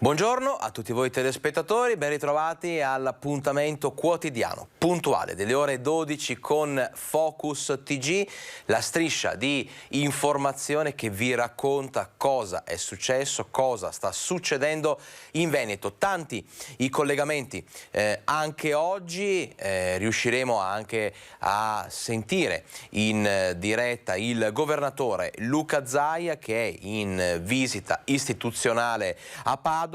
Buongiorno a tutti voi telespettatori, ben ritrovati all'appuntamento quotidiano, puntuale delle ore 12 con Focus TG, la striscia di informazione che vi racconta cosa è successo, cosa sta succedendo in Veneto. Tanti i collegamenti, anche oggi riusciremo anche a sentire in diretta il governatore Luca Zaia, che è in visita istituzionale a Padova.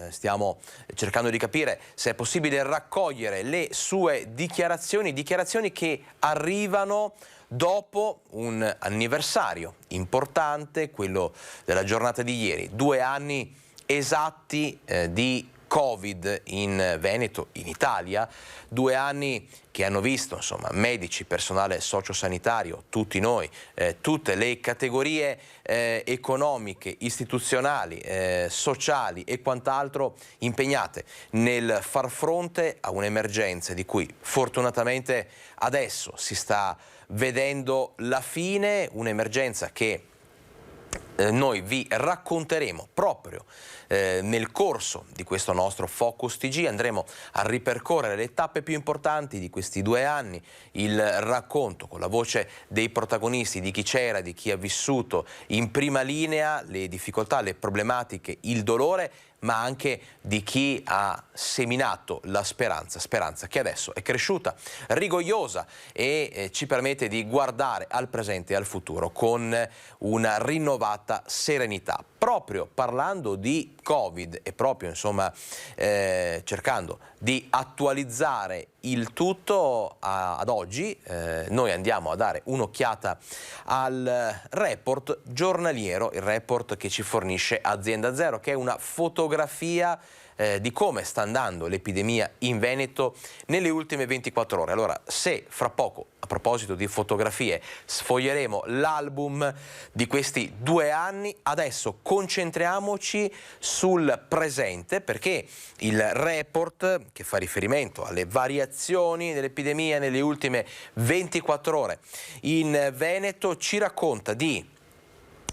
Stiamo cercando di capire se è possibile raccogliere le sue dichiarazioni che arrivano dopo un anniversario importante, quello della giornata di ieri, 2 anni esatti di Covid in Veneto, in Italia, 2 anni che hanno visto, insomma, medici, personale sociosanitario, tutti noi, tutte le categorie economiche, istituzionali, sociali e quant'altro impegnate nel far fronte a un'emergenza di cui fortunatamente adesso si sta vedendo la fine, un'emergenza che noi vi racconteremo proprio nel corso di questo nostro Focus TG. Andremo a ripercorrere le tappe più importanti di questi 2 anni, il racconto con la voce dei protagonisti, di chi c'era, di chi ha vissuto in prima linea le difficoltà, le problematiche, il dolore, ma anche di chi ha seminato la speranza che adesso è cresciuta, rigogliosa e ci permette di guardare al presente e al futuro con una rinnovata serenità. Proprio parlando di Covid e proprio, insomma, cercando di attualizzare il tutto ad oggi, noi andiamo a dare un'occhiata al report giornaliero, il report che ci fornisce Azienda Zero, che è una fotografia di come sta andando l'epidemia in Veneto nelle ultime 24 ore. Allora, se fra poco, a proposito di fotografie, sfoglieremo l'album di questi 2 anni, adesso concentriamoci sul presente, perché il report, che fa riferimento alle variazioni dell'epidemia nelle ultime 24 ore in Veneto, ci racconta di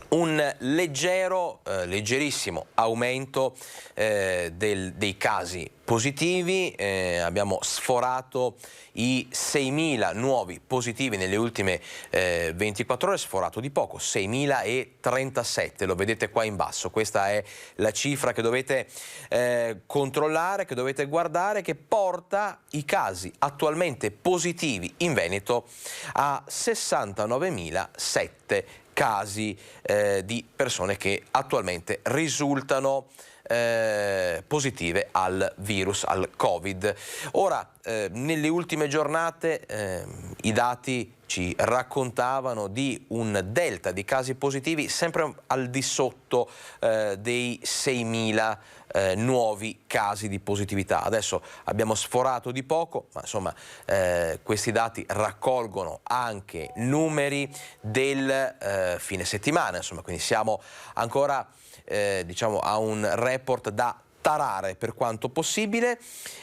un leggerissimo aumento dei casi positivi. Abbiamo sforato i 6.000 nuovi positivi nelle ultime 24 ore, sforato di poco, 6.037, lo vedete qua in basso. Questa è la cifra che dovete controllare, che dovete guardare, che porta i casi attualmente positivi in Veneto a 69.007 casi di persone che attualmente risultano positive al virus, al Covid. Ora, nelle ultime giornate i dati ci raccontavano di un delta di casi positivi sempre al di sotto dei 6.000 nuovi casi di positività. Adesso abbiamo sforato di poco, ma insomma questi dati raccolgono anche numeri del fine settimana, insomma, quindi siamo ancora diciamo a un report da tarare per quanto possibile.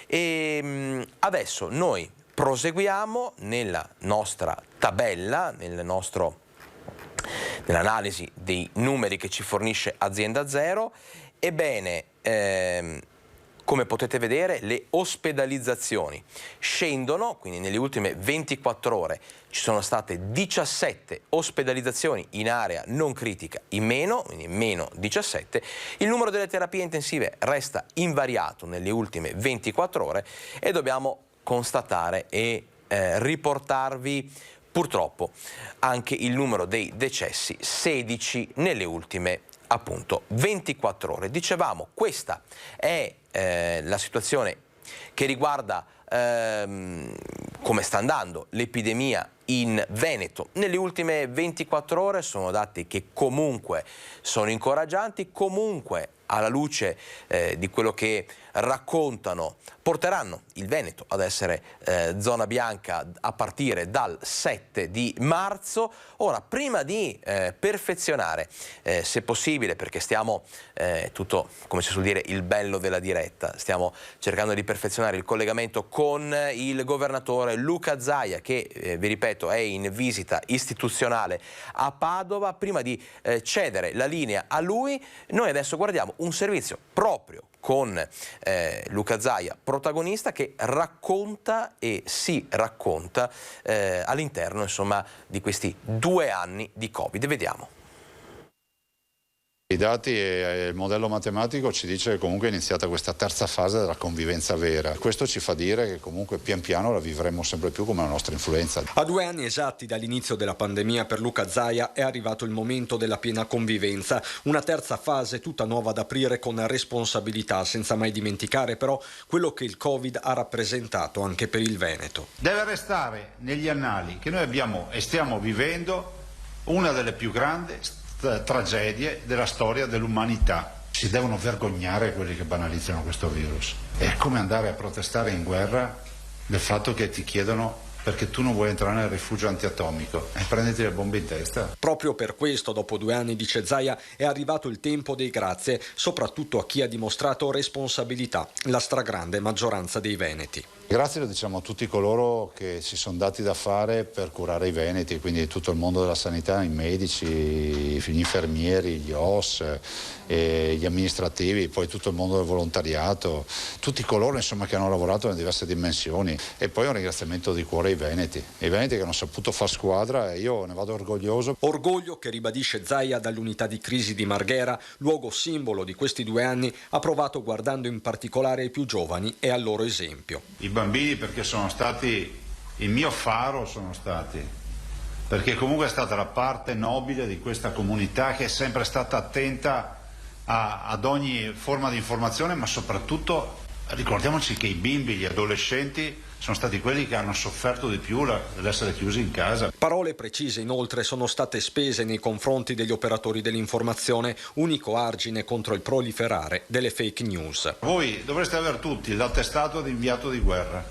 E adesso noi proseguiamo nella nostra tabella, nell'analisi dei numeri che ci fornisce Azienda Zero. Ebbene, come potete vedere, le ospedalizzazioni scendono, quindi nelle ultime 24 ore ci sono state 17 ospedalizzazioni in area non critica in meno, quindi meno 17. Il numero delle terapie intensive resta invariato nelle ultime 24 ore e dobbiamo constatare e riportarvi purtroppo anche il numero dei decessi, 16 nelle ultime appunto 24 ore. Dicevamo, questa è la situazione che riguarda come sta andando l'epidemia in Veneto nelle ultime 24 ore. Sono dati che comunque sono incoraggianti, comunque alla luce di quello che raccontano porteranno il Veneto ad essere zona bianca a partire dal 7 di marzo. Ora, prima di perfezionare, se possibile, perché stiamo, tutto, come si suol dire, il bello della diretta, stiamo cercando di perfezionare il collegamento con il governatore Luca Zaia, che vi ripeto è in visita istituzionale a Padova. Prima di cedere la linea a lui, noi adesso guardiamo un servizio proprio con Luca Zaia, protagonista, che racconta e si racconta all'interno, insomma, di questi 2 anni di Covid. Vediamo. I dati e il modello matematico ci dice che comunque è iniziata questa terza fase della convivenza vera. Questo ci fa dire che comunque pian piano la vivremo sempre più come la nostra influenza. A 2 anni esatti dall'inizio della pandemia per Luca Zaia è arrivato il momento della piena convivenza, una terza fase tutta nuova da aprire con responsabilità, senza mai dimenticare però quello che il Covid ha rappresentato anche per il Veneto. Deve restare negli annali che noi abbiamo e stiamo vivendo una delle più grandi tragedie della storia dell'umanità. Si devono vergognare quelli che banalizzano questo virus. È come andare a protestare in guerra del fatto che ti chiedono perché tu non vuoi entrare nel rifugio antiatomico e prenditi le bombe in testa. Proprio per questo, dopo 2 anni, dice Zaia, è arrivato il tempo dei grazie, soprattutto a chi ha dimostrato responsabilità, la stragrande maggioranza dei veneti. Grazie lo diciamo a tutti coloro che si sono dati da fare per curare i veneti, quindi tutto il mondo della sanità, i medici, gli infermieri, gli OS, gli amministrativi, poi tutto il mondo del volontariato, tutti coloro insomma che hanno lavorato in diverse dimensioni, e poi un ringraziamento di cuore ai veneti che hanno saputo far squadra, e io ne vado orgoglioso. Orgoglio che, ribadisce Zaia, dall'unità di crisi di Marghera, luogo simbolo di questi 2 anni, ha provato guardando in particolare ai più giovani e al loro esempio. I bambini, perché sono stati il mio faro, perché comunque è stata la parte nobile di questa comunità che è sempre stata attenta ad ogni forma di informazione, ma soprattutto ricordiamoci che i bimbi, gli adolescenti sono stati quelli che hanno sofferto di più dell'essere chiusi in casa. Parole precise inoltre sono state spese nei confronti degli operatori dell'informazione, unico argine contro il proliferare delle fake news. Voi dovreste avere tutti l'attestato di inviato di guerra,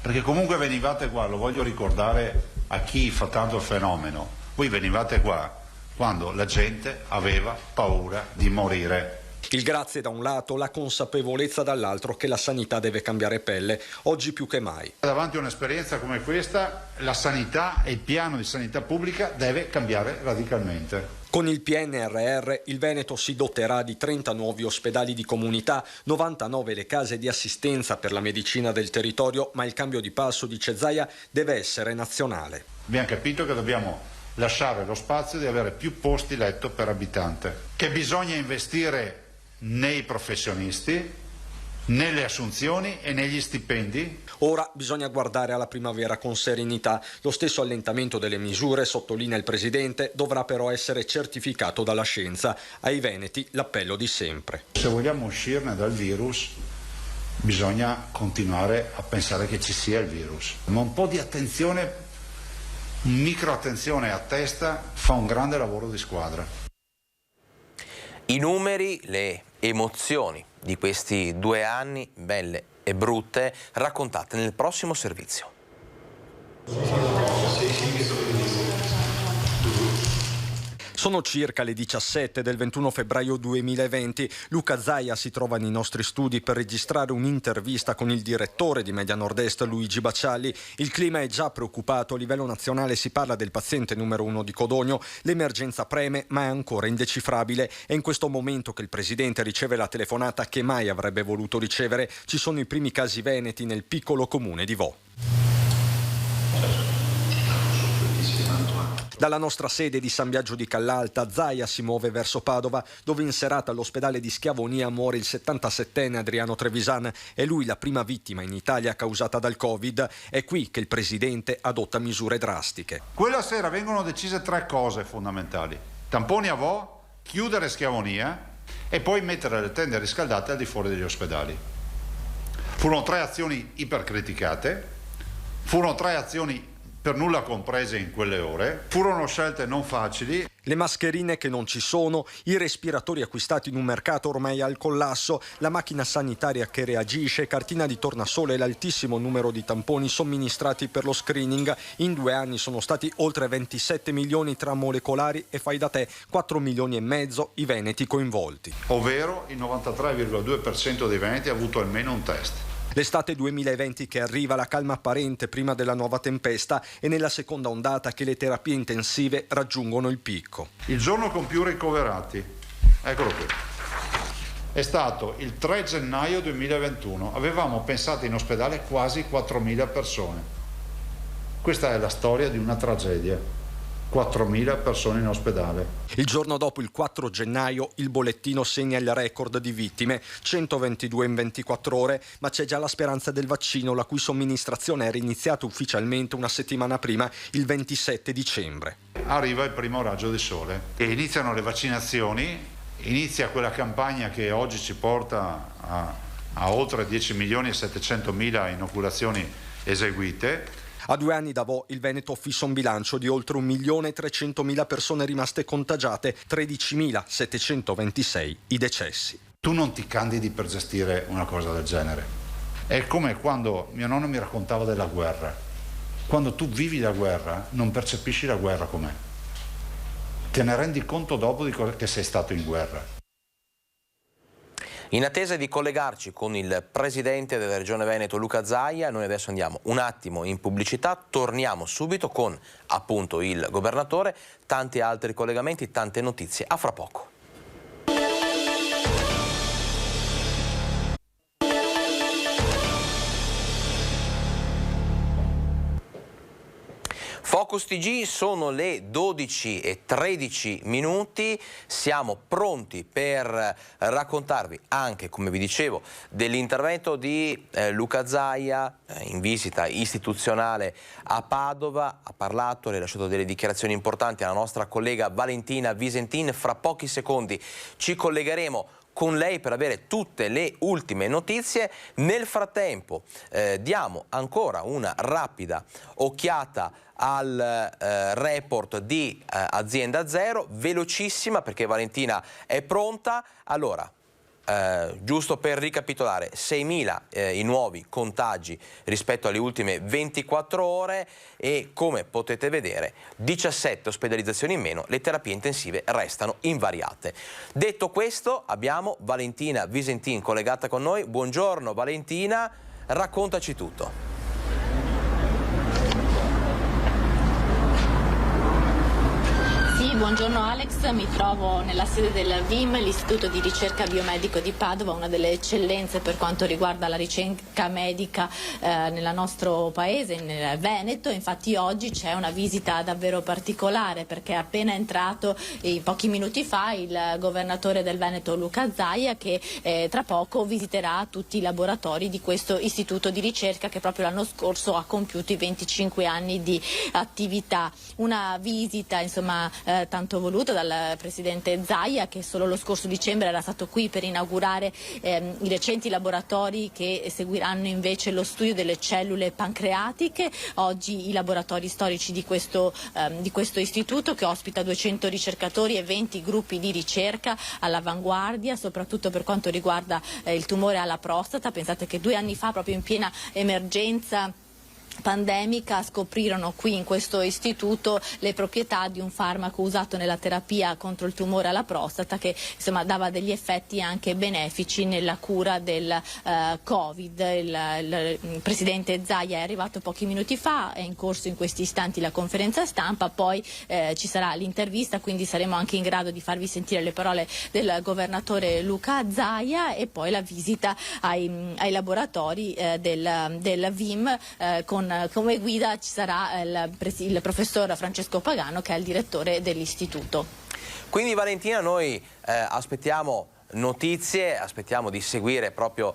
perché comunque venivate qua, lo voglio ricordare a chi fa tanto il fenomeno, voi venivate qua quando la gente aveva paura di morire. Il grazie da un lato, la consapevolezza dall'altro che la sanità deve cambiare pelle, oggi più che mai. Davanti a un'esperienza come questa, la sanità e il piano di sanità pubblica deve cambiare radicalmente. Con il PNRR il Veneto si doterà di 30 nuovi ospedali di comunità, 99 le case di assistenza per la medicina del territorio, ma il cambio di passo, dice Zaia, deve essere nazionale. Abbiamo capito che dobbiamo lasciare lo spazio di avere più posti letto per abitante, che bisogna investire nei professionisti, nelle assunzioni e negli stipendi. Ora bisogna guardare alla primavera con serenità. Lo stesso allentamento delle misure, sottolinea il Presidente, dovrà però essere certificato dalla scienza. Ai veneti l'appello di sempre. Se vogliamo uscirne dal virus bisogna continuare a pensare che ci sia il virus, ma un po' di attenzione, micro attenzione a testa fa un grande lavoro di squadra. I numeri, le emozioni di questi 2 anni, belle e brutte, raccontate nel prossimo servizio. Sono circa le 17 del 21 febbraio 2020. Luca Zaia si trova nei nostri studi per registrare un'intervista con il direttore di Media Nord-Est, Luigi Baccialli. Il clima è già preoccupato. A livello nazionale si parla del paziente numero 1 di Codogno. L'emergenza preme, ma è ancora indecifrabile. È in questo momento che il Presidente riceve la telefonata che mai avrebbe voluto ricevere. Ci sono i primi casi veneti nel piccolo comune di Vo. Dalla nostra sede di San Biagio di Callalta, Zaia si muove verso Padova, dove in serata all'ospedale di Schiavonia muore il 77enne Adriano Trevisan. È lui la prima vittima in Italia causata dal Covid. È qui che il Presidente adotta misure drastiche. Quella sera vengono decise 3 cose fondamentali: tamponi a Vo, chiudere Schiavonia e poi mettere le tende riscaldate al di fuori degli ospedali. Furono 3 azioni ipercriticate, furono 3 azioni per nulla comprese in quelle ore, furono scelte non facili. Le mascherine che non ci sono, i respiratori acquistati in un mercato ormai al collasso, la macchina sanitaria che reagisce, cartina di tornasole e l'altissimo numero di tamponi somministrati per lo screening. In 2 anni sono stati oltre 27 milioni tra molecolari e fai da te, 4 milioni e mezzo i veneti coinvolti. Ovvero il 93,2% dei veneti ha avuto almeno un test. L'estate 2020 che arriva, la calma apparente prima della nuova tempesta e nella seconda ondata che le terapie intensive raggiungono il picco. Il giorno con più ricoverati, eccolo qui. è stato il 3 gennaio 2021. Avevamo pensato in ospedale quasi 4.000 persone. Questa è la storia di una tragedia. 4.000 persone in ospedale. Il giorno dopo, il 4 gennaio, il bollettino segna il record di vittime, 122 in 24 ore, ma c'è già la speranza del vaccino, la cui somministrazione era iniziata ufficialmente una settimana prima, il 27 dicembre. Arriva il primo raggio di sole e iniziano le vaccinazioni, inizia quella campagna che oggi ci porta a oltre 10.700.000 inoculazioni eseguite. A 2 anni da Vo', il Veneto fissa un bilancio di oltre 1.300.000 persone rimaste contagiate, 13.726 i decessi. Tu non ti candidi per gestire una cosa del genere. È come quando mio nonno mi raccontava della guerra. Quando tu vivi la guerra, non percepisci la guerra com'è. Te ne rendi conto dopo che sei stato in guerra. In attesa di collegarci con il presidente della Regione Veneto Luca Zaia, noi adesso andiamo un attimo in pubblicità, torniamo subito con appunto il governatore, tanti altri collegamenti, tante notizie. A fra poco. Focus TG, sono le 12:13, siamo pronti per raccontarvi anche, come vi dicevo, dell'intervento di Luca Zaia in visita istituzionale a Padova. Ha parlato, ha rilasciato delle dichiarazioni importanti alla nostra collega Valentina Visentin. Fra pochi secondi ci collegheremo con lei per avere tutte le ultime notizie. Nel frattempo diamo ancora una rapida occhiata al report di Azienda Zero, velocissima perché Valentina è pronta. Allora, giusto per ricapitolare, 6.000 i nuovi contagi rispetto alle ultime 24 ore e, come potete vedere, 17 ospedalizzazioni in meno, le terapie intensive restano invariate. Detto questo, abbiamo Valentina Visentin collegata con noi. Buongiorno Valentina, raccontaci tutto. Buongiorno Alex, mi trovo nella sede del VIM, l'Istituto di Ricerca Biomedico di Padova, una delle eccellenze per quanto riguarda la ricerca medica nel nostro paese, nel Veneto. Infatti oggi c'è una visita davvero particolare perché è appena entrato pochi minuti fa il governatore del Veneto Luca Zaia, che tra poco visiterà tutti i laboratori di questo istituto di ricerca che proprio l'anno scorso ha compiuto i 25 anni di attività. Una visita insomma tanto voluto dal presidente Zaia, che solo lo scorso dicembre era stato qui per inaugurare i recenti laboratori che seguiranno invece lo studio delle cellule pancreatiche. Oggi i laboratori storici di questo istituto, che ospita 200 ricercatori e 20 gruppi di ricerca all'avanguardia, soprattutto per quanto riguarda il tumore alla prostata. Pensate che 2 anni fa, proprio in piena emergenza pandemica, scoprirono qui in questo istituto le proprietà di un farmaco usato nella terapia contro il tumore alla prostata, che insomma dava degli effetti anche benefici nella cura del Covid. Il presidente Zaia è arrivato pochi minuti fa, è in corso in questi istanti la conferenza stampa, poi ci sarà l'intervista, quindi saremo anche in grado di farvi sentire le parole del governatore Luca Zaia e poi la visita ai laboratori del VIM. Come guida ci sarà il professor Francesco Pagano, che è il direttore dell'istituto. Quindi Valentina, noi aspettiamo notizie, aspettiamo di seguire proprio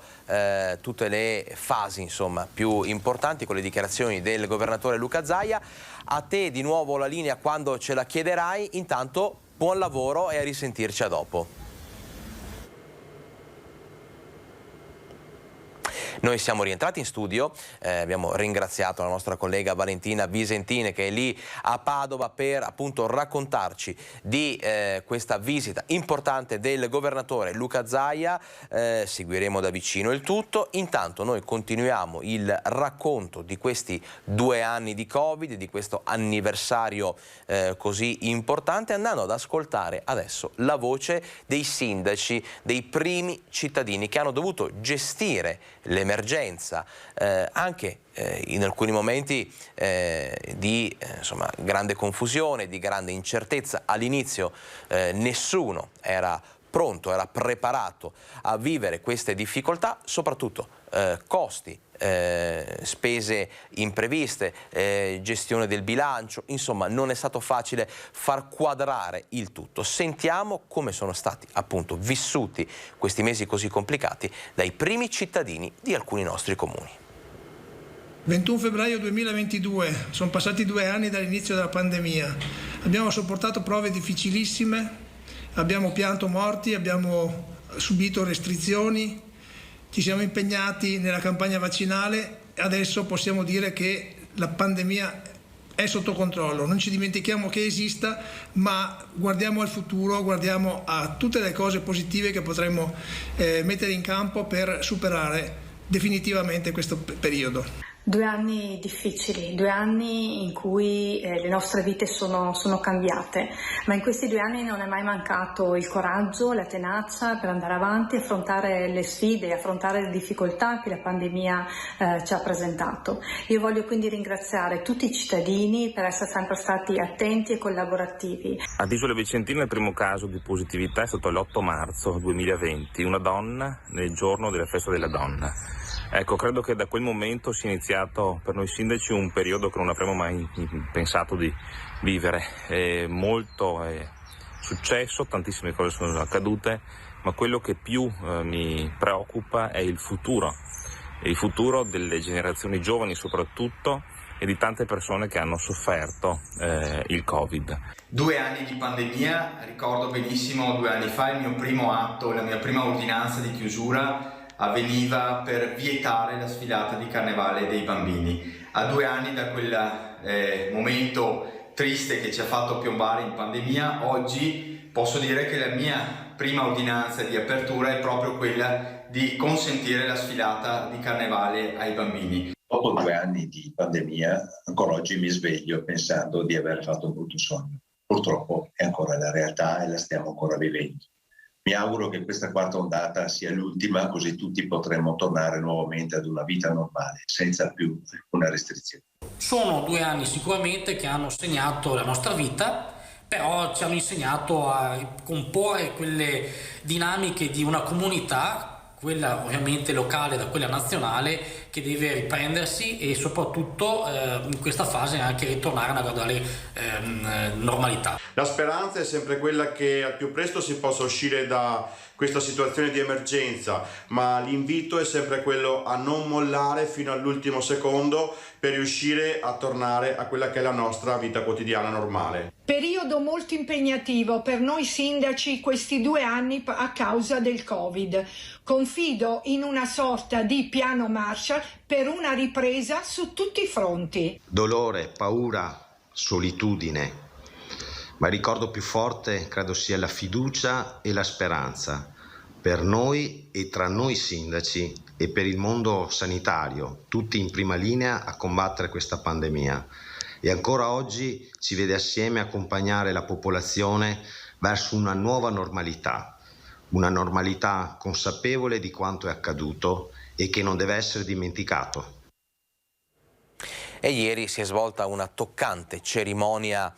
tutte le fasi insomma più importanti con le dichiarazioni del governatore Luca Zaia. A te di nuovo la linea quando ce la chiederai. Intanto buon lavoro e a risentirci a dopo. Noi siamo rientrati in studio, abbiamo ringraziato la nostra collega Valentina Visentin, che è lì a Padova per appunto raccontarci di questa visita importante del governatore Luca Zaia. Seguiremo da vicino il tutto. Intanto noi continuiamo il racconto di questi 2 anni di Covid, di questo anniversario così importante, andando ad ascoltare adesso la voce dei sindaci, dei primi cittadini che hanno dovuto gestire l'emergenza, anche in alcuni momenti di insomma, grande confusione, di grande incertezza. All'inizio nessuno era pronto, era preparato a vivere queste difficoltà, soprattutto costi, spese impreviste, gestione del bilancio, insomma non è stato facile far quadrare il tutto. Sentiamo come sono stati appunto vissuti questi mesi così complicati dai primi cittadini di alcuni nostri comuni. 21 febbraio 2022, sono passati 2 anni dall'inizio della pandemia, abbiamo sopportato prove difficilissime, abbiamo pianto morti, abbiamo subito restrizioni, ci siamo impegnati nella campagna vaccinale e adesso possiamo dire che la pandemia è sotto controllo. Non ci dimentichiamo che esista, ma guardiamo al futuro, guardiamo a tutte le cose positive che potremmo mettere in campo per superare definitivamente questo periodo. 2 anni difficili, 2 anni in cui le nostre vite sono cambiate, ma in questi 2 anni non è mai mancato il coraggio, la tenacia per andare avanti, affrontare le sfide, affrontare le difficoltà che la pandemia ci ha presentato. Io voglio quindi ringraziare tutti i cittadini per essere sempre stati attenti e collaborativi. Ad Isola Vicentina il primo caso di positività è stato l'8 marzo 2020, una donna nel giorno della festa della donna. Ecco, credo che da quel momento sia iniziato per noi sindaci un periodo che non avremmo mai pensato di vivere. Molto è successo, tantissime cose sono accadute, ma quello che più mi preoccupa è il futuro delle generazioni giovani soprattutto e di tante persone che hanno sofferto il Covid. 2 anni di pandemia, ricordo benissimo 2 anni fa il mio primo atto, la mia prima ordinanza di chiusura avveniva per vietare la sfilata di carnevale dei bambini. A 2 anni da quel momento triste che ci ha fatto piombare in pandemia, oggi posso dire che la mia prima ordinanza di apertura è proprio quella di consentire la sfilata di carnevale ai bambini. Dopo 2 anni di pandemia, ancora oggi mi sveglio pensando di aver fatto un brutto sogno. Purtroppo è ancora la realtà e la stiamo ancora vivendo. Mi auguro che questa 4ª ondata sia l'ultima, così tutti potremo tornare nuovamente ad una vita normale, senza più alcuna restrizione. Sono 2 anni sicuramente che hanno segnato la nostra vita, però ci hanno insegnato a comporre quelle dinamiche di una comunità, quella ovviamente locale da quella nazionale, che deve riprendersi e soprattutto in questa fase anche ritornare a una graduale normalità. La speranza è sempre quella che al più presto si possa uscire da questa situazione di emergenza, ma l'invito è sempre quello a non mollare fino all'ultimo secondo per riuscire a tornare a quella che è la nostra vita quotidiana normale. Periodo molto impegnativo per noi sindaci questi 2 anni a causa del Covid. Confido in una sorta di piano Marshall per una ripresa su tutti i fronti. Dolore, paura, solitudine, ma il ricordo più forte credo sia la fiducia e la speranza per noi e tra noi sindaci e per il mondo sanitario, tutti in prima linea a combattere questa pandemia. E ancora oggi ci vede assieme accompagnare la popolazione verso una nuova normalità, una normalità consapevole di quanto è accaduto e che non deve essere dimenticato. E ieri si è svolta una toccante cerimonia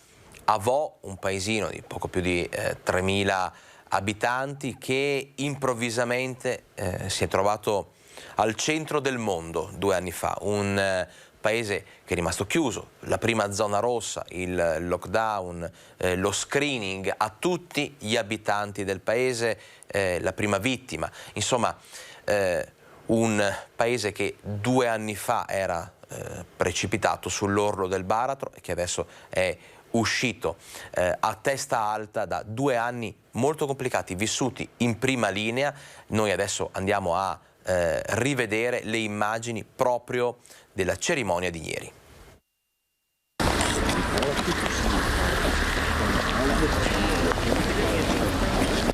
a Vo, un paesino di poco più di 3.000 abitanti che improvvisamente si è trovato al centro del mondo 2 anni fa, un paese che è rimasto chiuso, la prima zona rossa, il lockdown, lo screening a tutti gli abitanti del paese, la prima vittima, insomma un paese che 2 anni fa era precipitato sull'orlo del baratro e che adesso è uscito a testa alta da 2 anni molto complicati, vissuti in prima linea. Noi adesso andiamo a rivedere le immagini proprio della cerimonia di ieri.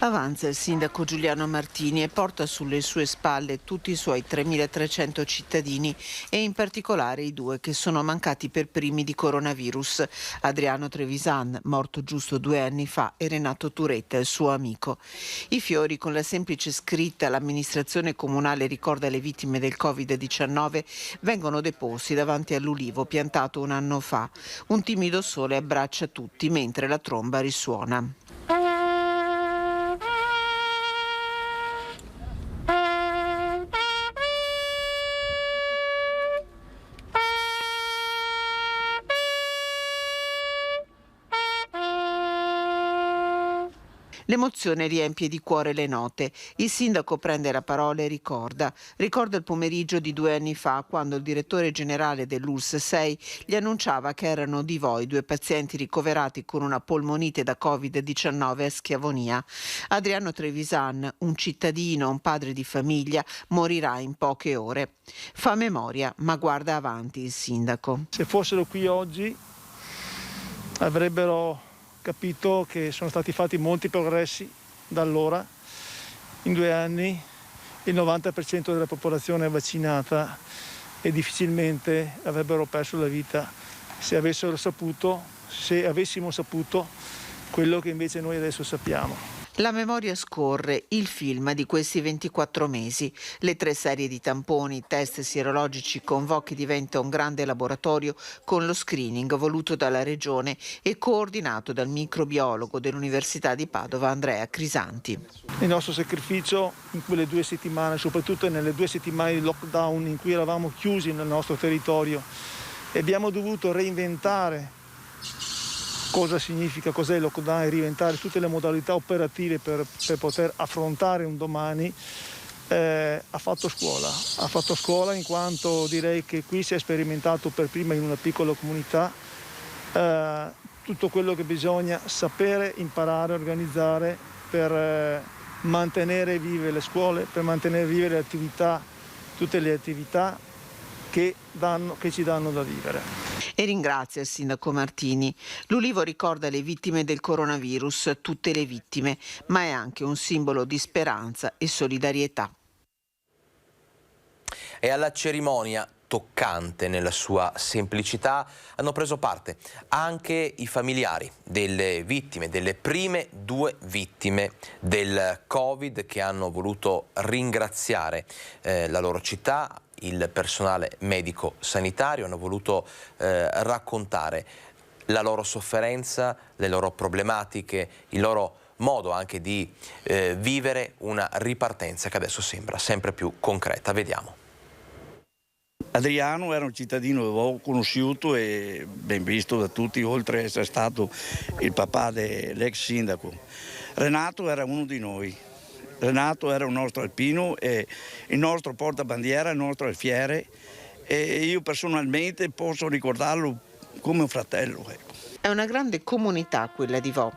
Avanza il sindaco Giuliano Martini e porta sulle sue spalle tutti i suoi 3.300 cittadini e in particolare i 2 che sono mancati per primi di coronavirus, Adriano Trevisan, morto giusto 2 anni fa, e Renato Turetta, il suo amico. I fiori con la semplice scritta "L'amministrazione comunale ricorda le vittime del Covid-19" vengono deposti davanti all'ulivo piantato 1 anno fa. Un timido sole abbraccia tutti mentre la tromba risuona. L'emozione riempie di cuore le note. Il sindaco prende la parola e ricorda il pomeriggio di 2 anni fa, quando il direttore generale dell'ULSS 6 gli annunciava che erano di Voi 2 pazienti ricoverati con una polmonite da Covid-19 a Schiavonia. Adriano Trevisan, un cittadino, un padre di famiglia, morirà in poche ore. Fa memoria, ma guarda avanti il sindaco. Se fossero qui oggi avrebbero capito che sono stati fatti molti progressi da allora. In 2 anni il 90% della popolazione è vaccinata e difficilmente avrebbero perso la vita se avessimo saputo quello che invece noi adesso sappiamo. La memoria scorre, il film di questi 24 mesi. Le 3 serie di tamponi, test sierologici con Vochi diventa un grande laboratorio con lo screening voluto dalla Regione e coordinato dal microbiologo dell'Università di Padova Andrea Crisanti. Il nostro sacrificio in quelle 2 settimane, soprattutto nelle 2 settimane di lockdown in cui eravamo chiusi nel nostro territorio e abbiamo dovuto reinventare cosa significa, cos'è il lockdown e reinventare tutte le modalità operative per poter affrontare un domani, ha fatto scuola in quanto direi che qui si è sperimentato per prima in una piccola comunità tutto quello che bisogna sapere, imparare, organizzare per mantenere vive le scuole, per mantenere vive le attività, tutte le attività che ci danno da vivere. E ringrazia il sindaco Martini. L'Ulivo ricorda le vittime del coronavirus, tutte le vittime, ma è anche un simbolo di speranza e solidarietà. E alla cerimonia, toccante nella sua semplicità, hanno preso parte anche i familiari delle vittime, delle prime 2 vittime del Covid, che hanno voluto ringraziare la loro città, il personale medico sanitario, hanno voluto raccontare la loro sofferenza, le loro problematiche, il loro modo anche di vivere una ripartenza che adesso sembra sempre più concreta. Vediamo. Adriano era un cittadino che avevo conosciuto e ben visto da tutti, oltre ad essere stato il papà dell'ex sindaco. Renato era uno di noi. Renato era un nostro alpino, e il nostro portabandiera, il nostro alfiere, e io personalmente posso ricordarlo come un fratello. È una grande comunità quella di Vo.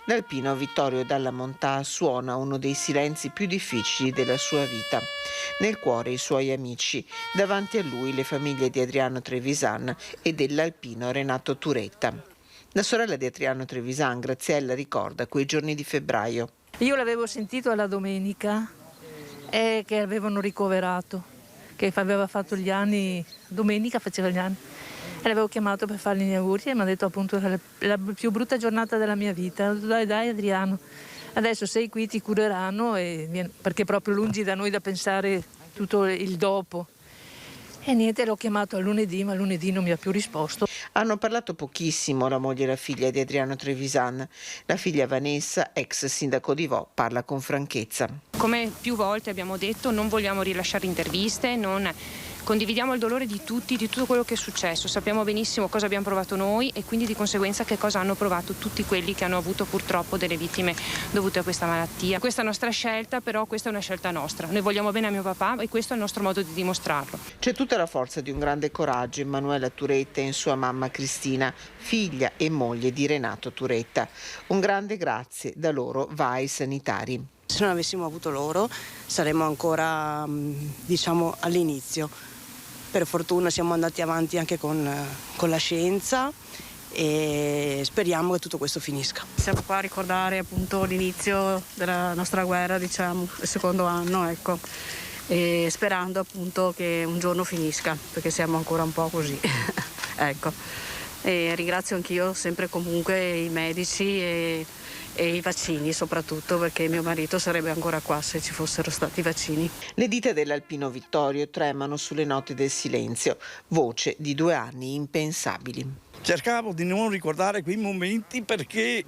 L'alpino Vittorio Dalla Montà suona uno dei silenzi più difficili della sua vita. Nel cuore i suoi amici, davanti a lui le famiglie di Adriano Trevisan e dell'alpino Renato Turetta. La sorella di Adriano Trevisan, Graziella, ricorda quei giorni di febbraio. Io l'avevo sentito alla domenica che avevano ricoverato, che aveva fatto gli anni, domenica faceva gli anni, e l'avevo chiamato per fargli gli auguri e mi ha detto appunto che la più brutta giornata della mia vita. Dai Adriano, adesso sei qui, ti cureranno, perché proprio lungi da noi da pensare tutto il dopo. E niente, l'ho chiamato a lunedì, ma lunedì non mi ha più risposto. Hanno parlato pochissimo la moglie e la figlia di Adriano Trevisan. La figlia Vanessa, ex sindaco di Vo, parla con franchezza. Come più volte abbiamo detto, non vogliamo rilasciare interviste, condividiamo il dolore di tutti, di tutto quello che è successo. Sappiamo benissimo cosa abbiamo provato noi e quindi di conseguenza che cosa hanno provato tutti quelli che hanno avuto purtroppo delle vittime dovute a questa malattia. Questa è la nostra scelta, però questa è una scelta nostra. Noi vogliamo bene a mio papà e questo è il nostro modo di dimostrarlo. C'è tutta la forza di un grande coraggio in Manuela Turetta e in sua mamma Cristina, figlia e moglie di Renato Turetta. Un grande grazie da loro va ai sanitari. Se non avessimo avuto loro saremmo ancora all'inizio. Per fortuna siamo andati avanti anche con la scienza e speriamo che tutto questo finisca. Siamo qua a ricordare appunto l'inizio della nostra guerra, il secondo anno, ecco, e sperando appunto che un giorno finisca, perché siamo ancora un po' così. Ecco. E ringrazio anch'io sempre comunque i medici e i vaccini, soprattutto perché mio marito sarebbe ancora qua se ci fossero stati i vaccini. Le dita dell'alpino Vittorio tremano sulle note del silenzio, voce di 2 anni impensabili. Cercavo di non ricordare quei momenti perché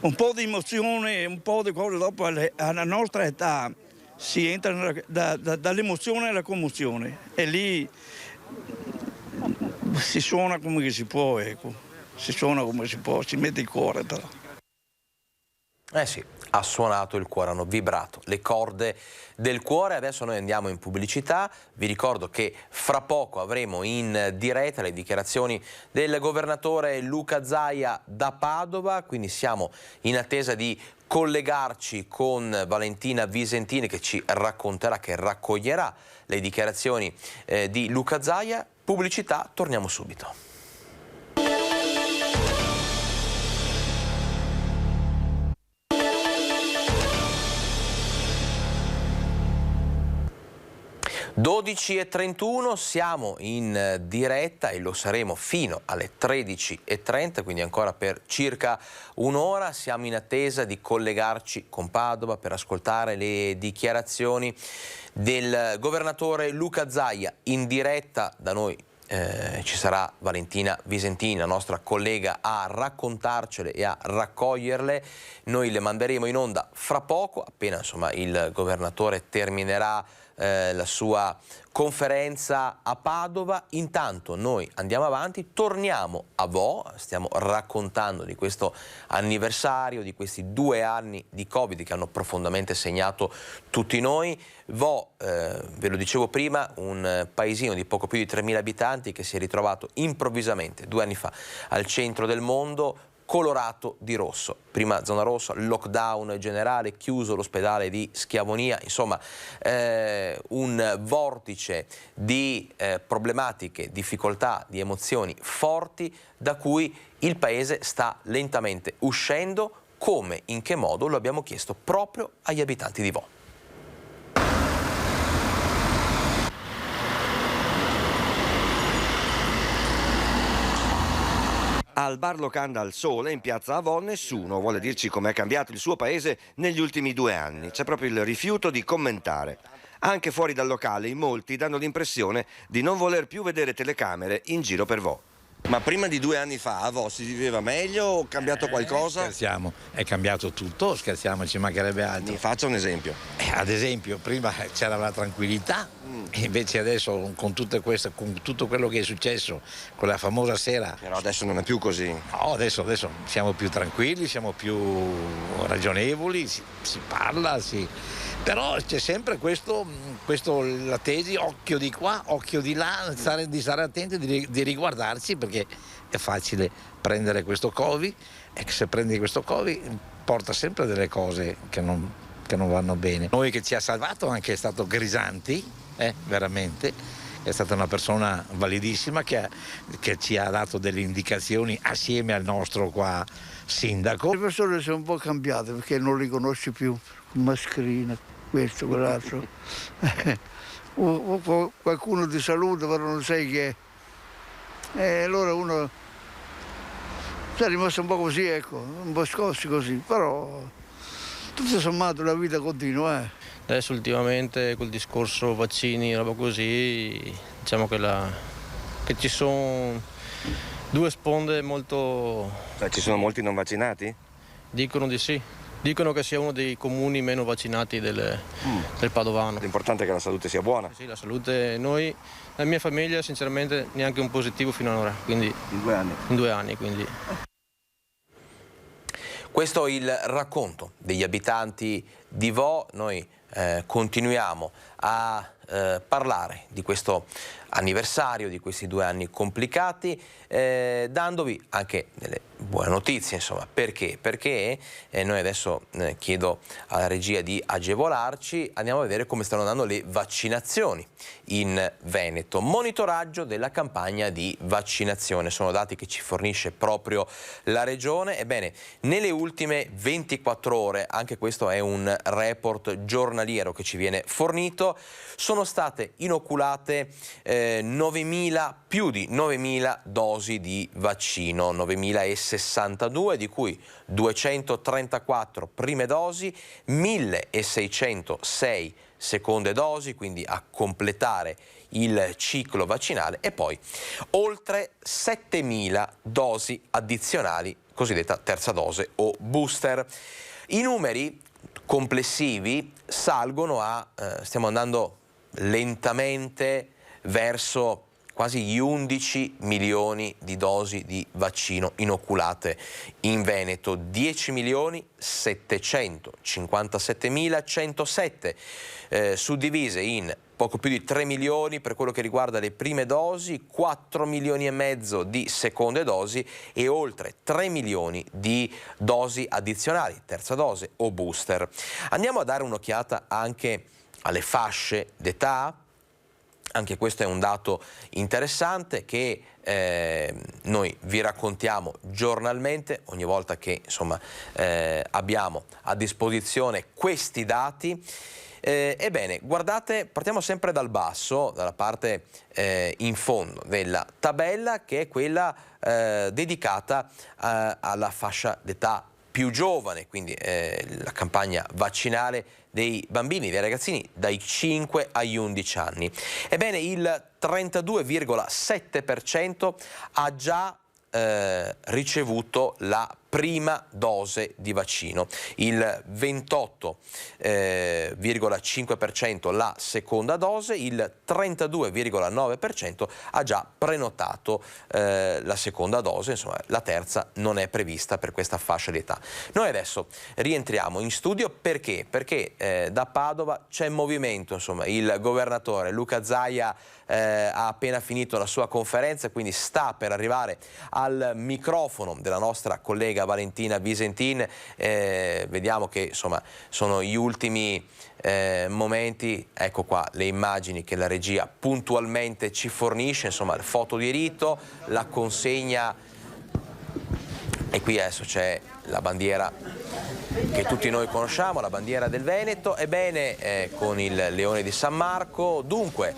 un po' di emozione, un po' di cose dopo alla nostra età si entra dall'emozione alla commozione e lì si suona come si può, ecco. Si suona come si può, si mette il cuore però. Eh sì, ha suonato il cuore, hanno vibrato le corde del cuore. Adesso noi andiamo in pubblicità. Vi ricordo che fra poco avremo in diretta le dichiarazioni del governatore Luca Zaia da Padova, quindi siamo in attesa di collegarci con Valentina Visentini che ci racconterà, che raccoglierà le dichiarazioni di Luca Zaia. Pubblicità, torniamo subito. – 12:31, siamo in diretta e lo saremo fino alle 13:30, quindi ancora per circa un'ora. Siamo in attesa di collegarci con Padova per ascoltare le dichiarazioni del governatore Luca Zaia. In diretta da noi ci sarà Valentina Visentini, la nostra collega, a raccontarcele e a raccoglierle. Noi le manderemo in onda fra poco, appena insomma il governatore terminerà la sua conferenza a Padova. Intanto noi andiamo avanti, torniamo a Vo, stiamo raccontando di questo anniversario, di questi 2 anni di Covid che hanno profondamente segnato tutti noi. Vo, ve lo dicevo prima, un paesino di poco più di 3.000 abitanti che si è ritrovato improvvisamente 2 anni fa al centro del mondo, colorato di rosso. Prima zona rossa, lockdown generale, chiuso l'ospedale di Schiavonia, insomma un vortice di problematiche, difficoltà, di emozioni forti da cui il paese sta lentamente uscendo. Come, in che modo, lo abbiamo chiesto proprio agli abitanti di Vo. Al bar Locanda al Sole in piazza Avon nessuno vuole dirci com'è cambiato il suo paese negli ultimi 2 anni. C'è proprio il rifiuto di commentare. Anche fuori dal locale in molti danno l'impressione di non voler più vedere telecamere in giro per Vo. Ma prima di 2 anni fa a Vo si viveva meglio o è cambiato qualcosa? Scherziamo, è cambiato tutto, scherziamo, ci mancherebbe altro. Mi faccia un esempio. Ad esempio, prima c'era la tranquillità, e invece adesso con tutto quello che è successo, con la famosa sera. Però adesso non è più così. No, adesso siamo più tranquilli, siamo più ragionevoli, si parla, però c'è sempre la tesi, occhio di qua, occhio di là, di stare attenti, di riguardarci, perché è facile prendere questo Covid, e se prendi questo Covid porta sempre delle cose che non vanno bene. Noi che ci ha salvato anche è stato Grisanti, veramente, è stata una persona validissima che ci ha dato delle indicazioni assieme al nostro qua sindaco. Le persone sono un po' cambiate perché non li conosci più, mascherina, questo, quell'altro. Qualcuno ti saluta però non sai chi è. E allora uno è rimasto un po' così, ecco, un po' scossi così, però tutto sommato la vita continua. Adesso ultimamente col discorso vaccini, roba così, diciamo che ci sono 2 sponde molto... Cioè, ci sono molti non vaccinati? Dicono di sì. Dicono che sia uno dei comuni meno vaccinati del Padovano. L'importante è che la salute sia buona. Sì, la salute, noi, la mia famiglia sinceramente neanche un positivo fino ad ora, quindi... In 2 anni? In 2 anni, quindi... Questo è il racconto degli abitanti di Vo. Noi continuiamo a parlare di questo anniversario, di questi 2 anni complicati, dandovi anche delle buone notizie, insomma. Perché? Perché noi adesso chiedo alla regia di agevolarci, andiamo a vedere come stanno andando le vaccinazioni in Veneto. Monitoraggio della campagna di vaccinazione, sono dati che ci fornisce proprio la regione. Ebbene, nelle ultime 24 ore, anche questo è un report giornaliero che ci viene fornito, sono state inoculate più di 9.000 dosi di vaccino, 9.062, di cui 234 prime dosi, 1.606 seconde dosi, quindi a completare il ciclo vaccinale, e poi oltre 7.000 dosi addizionali, cosiddetta terza dose o booster. I numeri complessivi salgono stiamo andando lentamente verso quasi gli 11 milioni di dosi di vaccino inoculate in Veneto, 10.757.107 suddivise in poco più di 3 milioni per quello che riguarda le prime dosi, 4 milioni e mezzo di seconde dosi e oltre 3 milioni di dosi addizionali, terza dose o booster. Andiamo a dare un'occhiata anche alle fasce d'età. Anche questo è un dato interessante che noi vi raccontiamo giornalmente ogni volta che abbiamo a disposizione questi dati. Ebbene, guardate, partiamo sempre dal basso, dalla parte in fondo della tabella, che è quella dedicata alla fascia d'età più giovane, quindi la campagna vaccinale dei bambini, dei ragazzini dai 5 agli 11 anni. Ebbene, il 32,7% ha già ricevuto la prima dose di vaccino, il 28,5% la seconda dose, il 32,9% ha già prenotato la seconda dose, insomma la terza non è prevista per questa fascia di età. Noi adesso rientriamo in studio perché da Padova c'è movimento, insomma il governatore Luca Zaia ha appena finito la sua conferenza, quindi sta per arrivare al microfono della nostra collega Valentina Visentin. Vediamo che insomma sono gli ultimi momenti. Ecco qua le immagini che la regia puntualmente ci fornisce, insomma il foto di rito, la consegna, e qui adesso c'è la bandiera che tutti noi conosciamo, la bandiera del Veneto. Ebbene, con il Leone di San Marco. Dunque,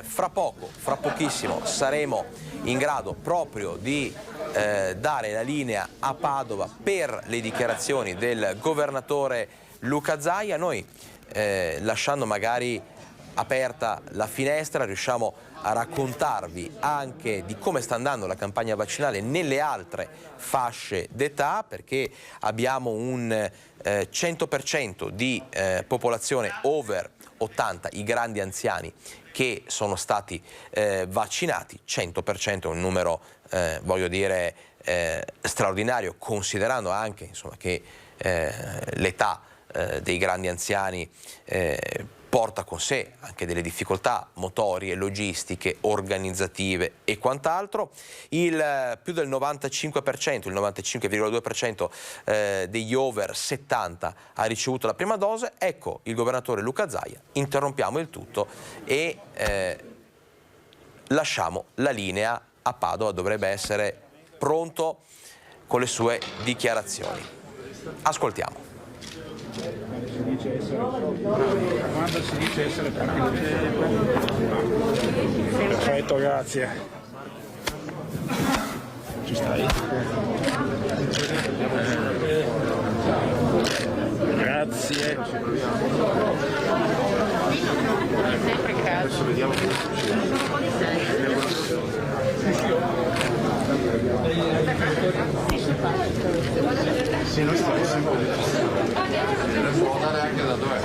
fra pochissimo saremo in grado proprio di dare la linea a Padova per le dichiarazioni del governatore Luca Zaia. Noi, lasciando magari aperta la finestra, riusciamo a raccontarvi anche di come sta andando la campagna vaccinale nelle altre fasce d'età, perché abbiamo un 100% di popolazione over 80, i grandi anziani, che sono stati vaccinati. 100% è un numero, voglio dire, straordinario, considerando anche insomma, che l'età dei grandi anziani porta con sé anche delle difficoltà motorie, logistiche, organizzative e quant'altro. Il più del 95%, il 95,2% degli over 70 ha ricevuto la prima dose. Ecco il governatore Luca Zaia. Interrompiamo il tutto e lasciamo la linea a Padova. Dovrebbe essere pronto con le sue dichiarazioni. Ascoltiamo. Quando si dice essere perfetto, grazie. Ci stai? Grazie. Adesso vediamo che sì, noi stiamo sempre può andare anche da dove?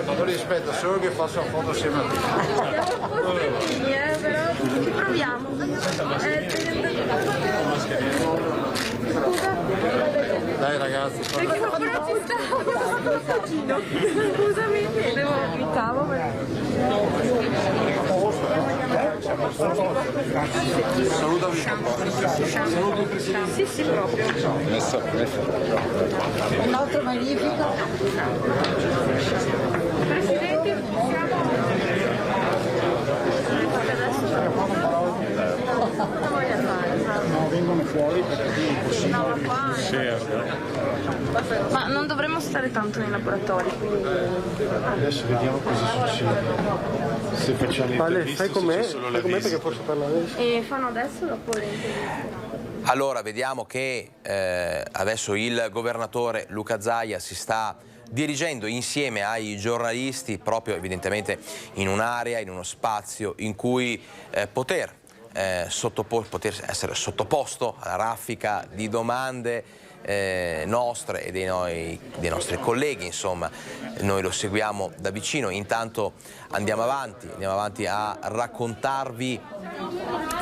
Non rispetto, solo che faccio una foto assieme a te. Però ci proviamo. Dai ragazzi. Perché non scusami, abitavo Salutami. Saluto il presidente. Sì, proprio. Un altro magnifico. Presidente, No, vengono fuori perché è impossibile. No, qua. Ma non dovremmo stare tanto nei laboratori, quindi... Adesso vediamo cosa succede. Se facciamo l'intervista, fai con me, solo la visita. Perché posso parlare adesso. E fanno adesso dopo le interviste. Allora, vediamo che adesso il governatore Luca Zaia si sta dirigendo insieme ai giornalisti proprio evidentemente in un'area, in uno spazio in cui poter essere sottoposto alla raffica di domande nostre e dei nostri colleghi, insomma, noi lo seguiamo da vicino. Intanto andiamo avanti a raccontarvi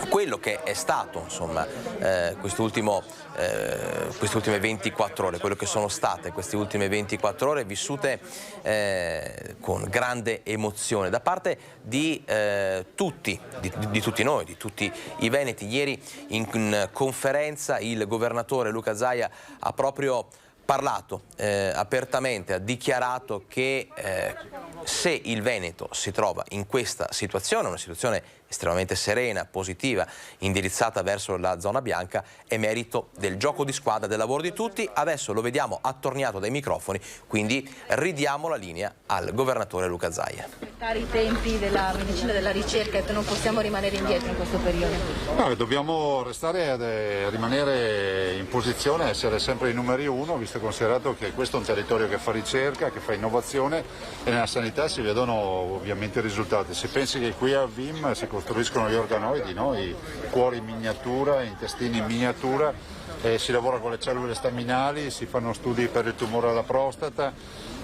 quello che è stato, insomma, queste ultime 24 ore, quello che sono state queste ultime 24 ore vissute con grande emozione da parte di tutti noi, di tutti i veneti. Ieri in conferenza il governatore Luca Zaia ha proprio parlato apertamente, ha dichiarato che se il Veneto si trova in questa situazione, una situazione estremamente serena, positiva, indirizzata verso la zona bianca, è merito del gioco di squadra, del lavoro di tutti. Adesso lo vediamo attorniato dai microfoni, quindi ridiamo la linea al governatore Luca Zaia. I tempi della medicina della ricerca, non possiamo rimanere indietro in questo periodo. No, dobbiamo rimanere in posizione, essere sempre i numeri uno, visto e considerato che questo è un territorio che fa ricerca, che fa innovazione, e nella sanità si vedono ovviamente i risultati. Si pensi che qui a VIM si costruiscono gli organoidi, no? I cuori in miniatura, intestini in miniatura, si lavora con le cellule staminali, si fanno studi per il tumore alla prostata,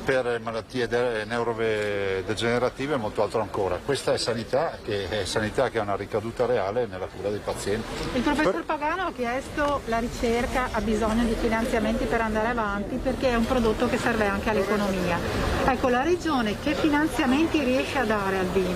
per malattie neurodegenerative e molto altro ancora. Questa è sanità che ha una ricaduta reale nella cura dei pazienti. Il professor Pagano ha chiesto la ricerca ha bisogno di finanziamenti per andare avanti perché è un prodotto che serve anche all'economia. Ecco, la Regione che finanziamenti riesce a dare al BIM?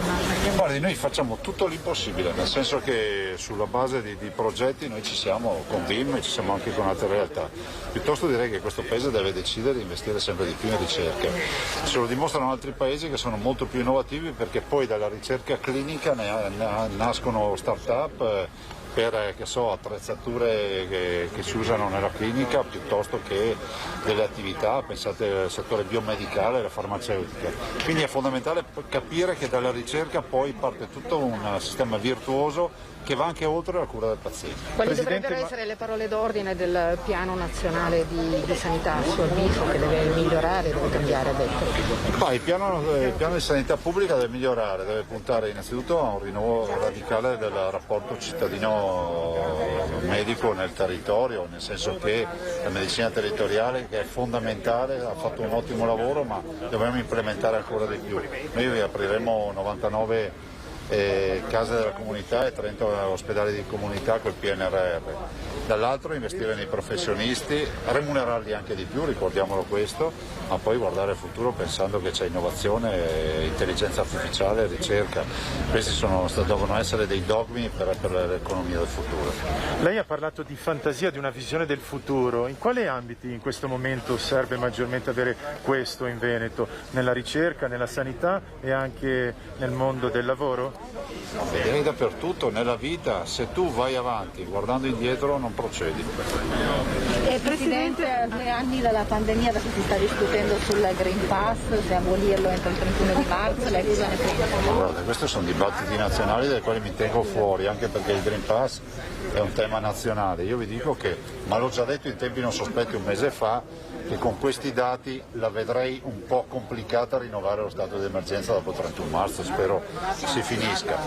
Guardi, noi facciamo tutto l'impossibile, nel senso che sulla base di progetti noi ci siamo con BIM e ci siamo anche con altre realtà. Piuttosto direi che questo Paese deve decidere di investire sempre di più in ricerca. Ce lo dimostrano altri paesi che sono molto più innovativi, perché poi dalla ricerca clinica nascono start-up per attrezzature che si usano nella clinica, piuttosto che delle attività, pensate al settore biomedicale e alla farmaceutica. Quindi è fondamentale capire che dalla ricerca poi parte tutto un sistema virtuoso che va anche oltre la cura del paziente. Quali dovrebbero essere le parole d'ordine del piano nazionale di sanità, a suo avviso, che deve migliorare, deve cambiare, ha detto? Il piano di sanità pubblica deve migliorare, deve puntare innanzitutto a un rinnovo radicale del rapporto cittadino-medico nel territorio, nel senso che la medicina territoriale, che è fondamentale, ha fatto un ottimo lavoro, ma dobbiamo implementare ancora di più. Noi apriremo 99 case della comunità e 30 ospedali di comunità col PNRR. Dall'altro investire nei professionisti, remunerarli anche di più, ricordiamolo questo, ma poi guardare al futuro pensando che c'è innovazione, intelligenza artificiale, ricerca. Questi devono essere dei dogmi per l'economia del futuro. Lei ha parlato di fantasia, di una visione del futuro. In quali ambiti in questo momento serve maggiormente avere questo in Veneto? Nella ricerca, nella sanità e anche nel mondo del lavoro? Direi dappertutto, nella vita, se tu vai avanti guardando indietro non procedi. Presidente, a 2 anni dalla pandemia adesso si sta discutendo sul Green Pass, se abolirlo entro il 31 di marzo, lei cosa ne pensa? Guarda, questi sono dibattiti nazionali dai quali mi tengo fuori, anche perché il Green Pass è un tema nazionale. Io vi dico che, ma l'ho già detto in tempi non sospetti un mese fa, che con questi dati la vedrei un po' complicata a rinnovare lo stato di emergenza dopo il 31 marzo, spero si finisca.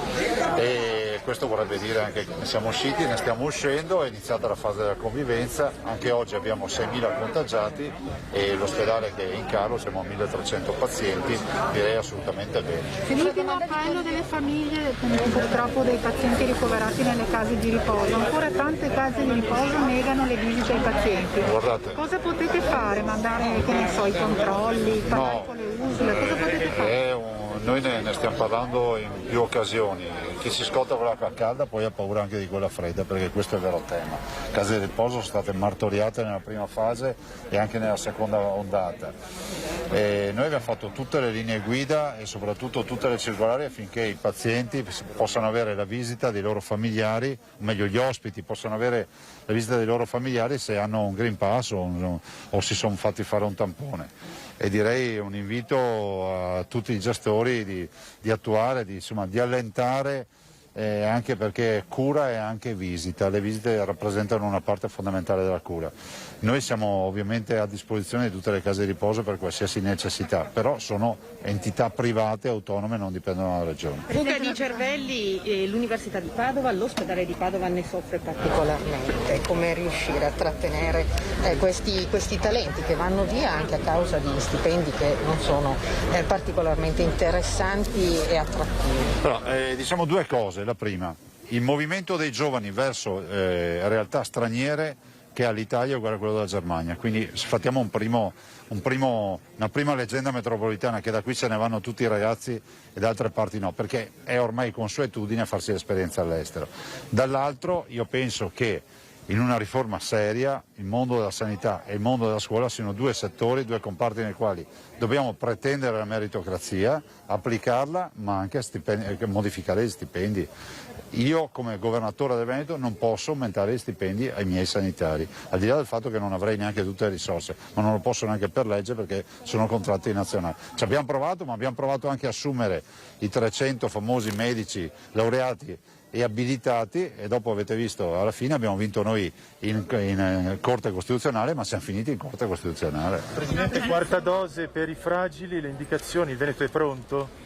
E questo vorrebbe dire anche che ne siamo usciti, ne stiamo uscendo, è iniziata la fase della convivenza, anche oggi abbiamo 6.000 contagiati e l'ospedale che è in calo, siamo a 1.300 pazienti, direi assolutamente bene. L'ultimo appello delle famiglie, purtroppo dei pazienti ricoverati nelle case di riposo, ancora tante case di riposo negano le visite ai pazienti. Guardate, cosa potete fare? Mandare, che ne so, i controlli, parlare con le USL, cosa potete fare? Noi ne stiamo parlando in più occasioni. Chi si scotta con l'acqua calda poi ha paura anche di quella fredda, perché questo è il vero tema. Le case di riposo sono state martoriate nella prima fase e anche nella seconda ondata. Noi abbiamo fatto tutte le linee guida e soprattutto tutte le circolari affinché i pazienti possano avere la visita dei loro familiari, o meglio gli ospiti possano avere la visita dei loro familiari se hanno un Green Pass o si sono fatti fare un tampone. E direi un invito a tutti i gestori di attuare, di allentare anche perché cura e anche visita. Le visite rappresentano una parte fondamentale della cura. Noi siamo ovviamente a disposizione di tutte le case di riposo per qualsiasi necessità, però sono entità private, autonome, non dipendono dalla regione. Luca Di Cervelli, l'Università di Padova, l'ospedale di Padova ne soffre particolarmente. Come riuscire a trattenere questi talenti che vanno via anche a causa di stipendi che non sono particolarmente interessanti e attrattivi? Però, diciamo due cose. La prima, il movimento dei giovani verso realtà straniere che ha l'Italia è uguale a quello della Germania, quindi facciamo una prima leggenda metropolitana, che da qui se ne vanno tutti i ragazzi e da altre parti no, perché è ormai consuetudine farsi l'esperienza all'estero. Dall'altro io penso che in una riforma seria il mondo della sanità e il mondo della scuola siano due settori, due comparti nei quali dobbiamo pretendere la meritocrazia, applicarla, ma anche modificare gli stipendi. Io come governatore del Veneto non posso aumentare gli stipendi ai miei sanitari, al di là del fatto che non avrei neanche tutte le risorse, ma non lo posso neanche per legge perché sono contratti nazionali. Ci abbiamo provato, ma abbiamo provato anche a assumere i 300 famosi medici laureati e abilitati, e dopo avete visto alla fine abbiamo vinto noi in Corte Costituzionale, ma siamo finiti in Corte Costituzionale. Presidente, quarta dose per i fragili, le indicazioni, il Veneto è pronto?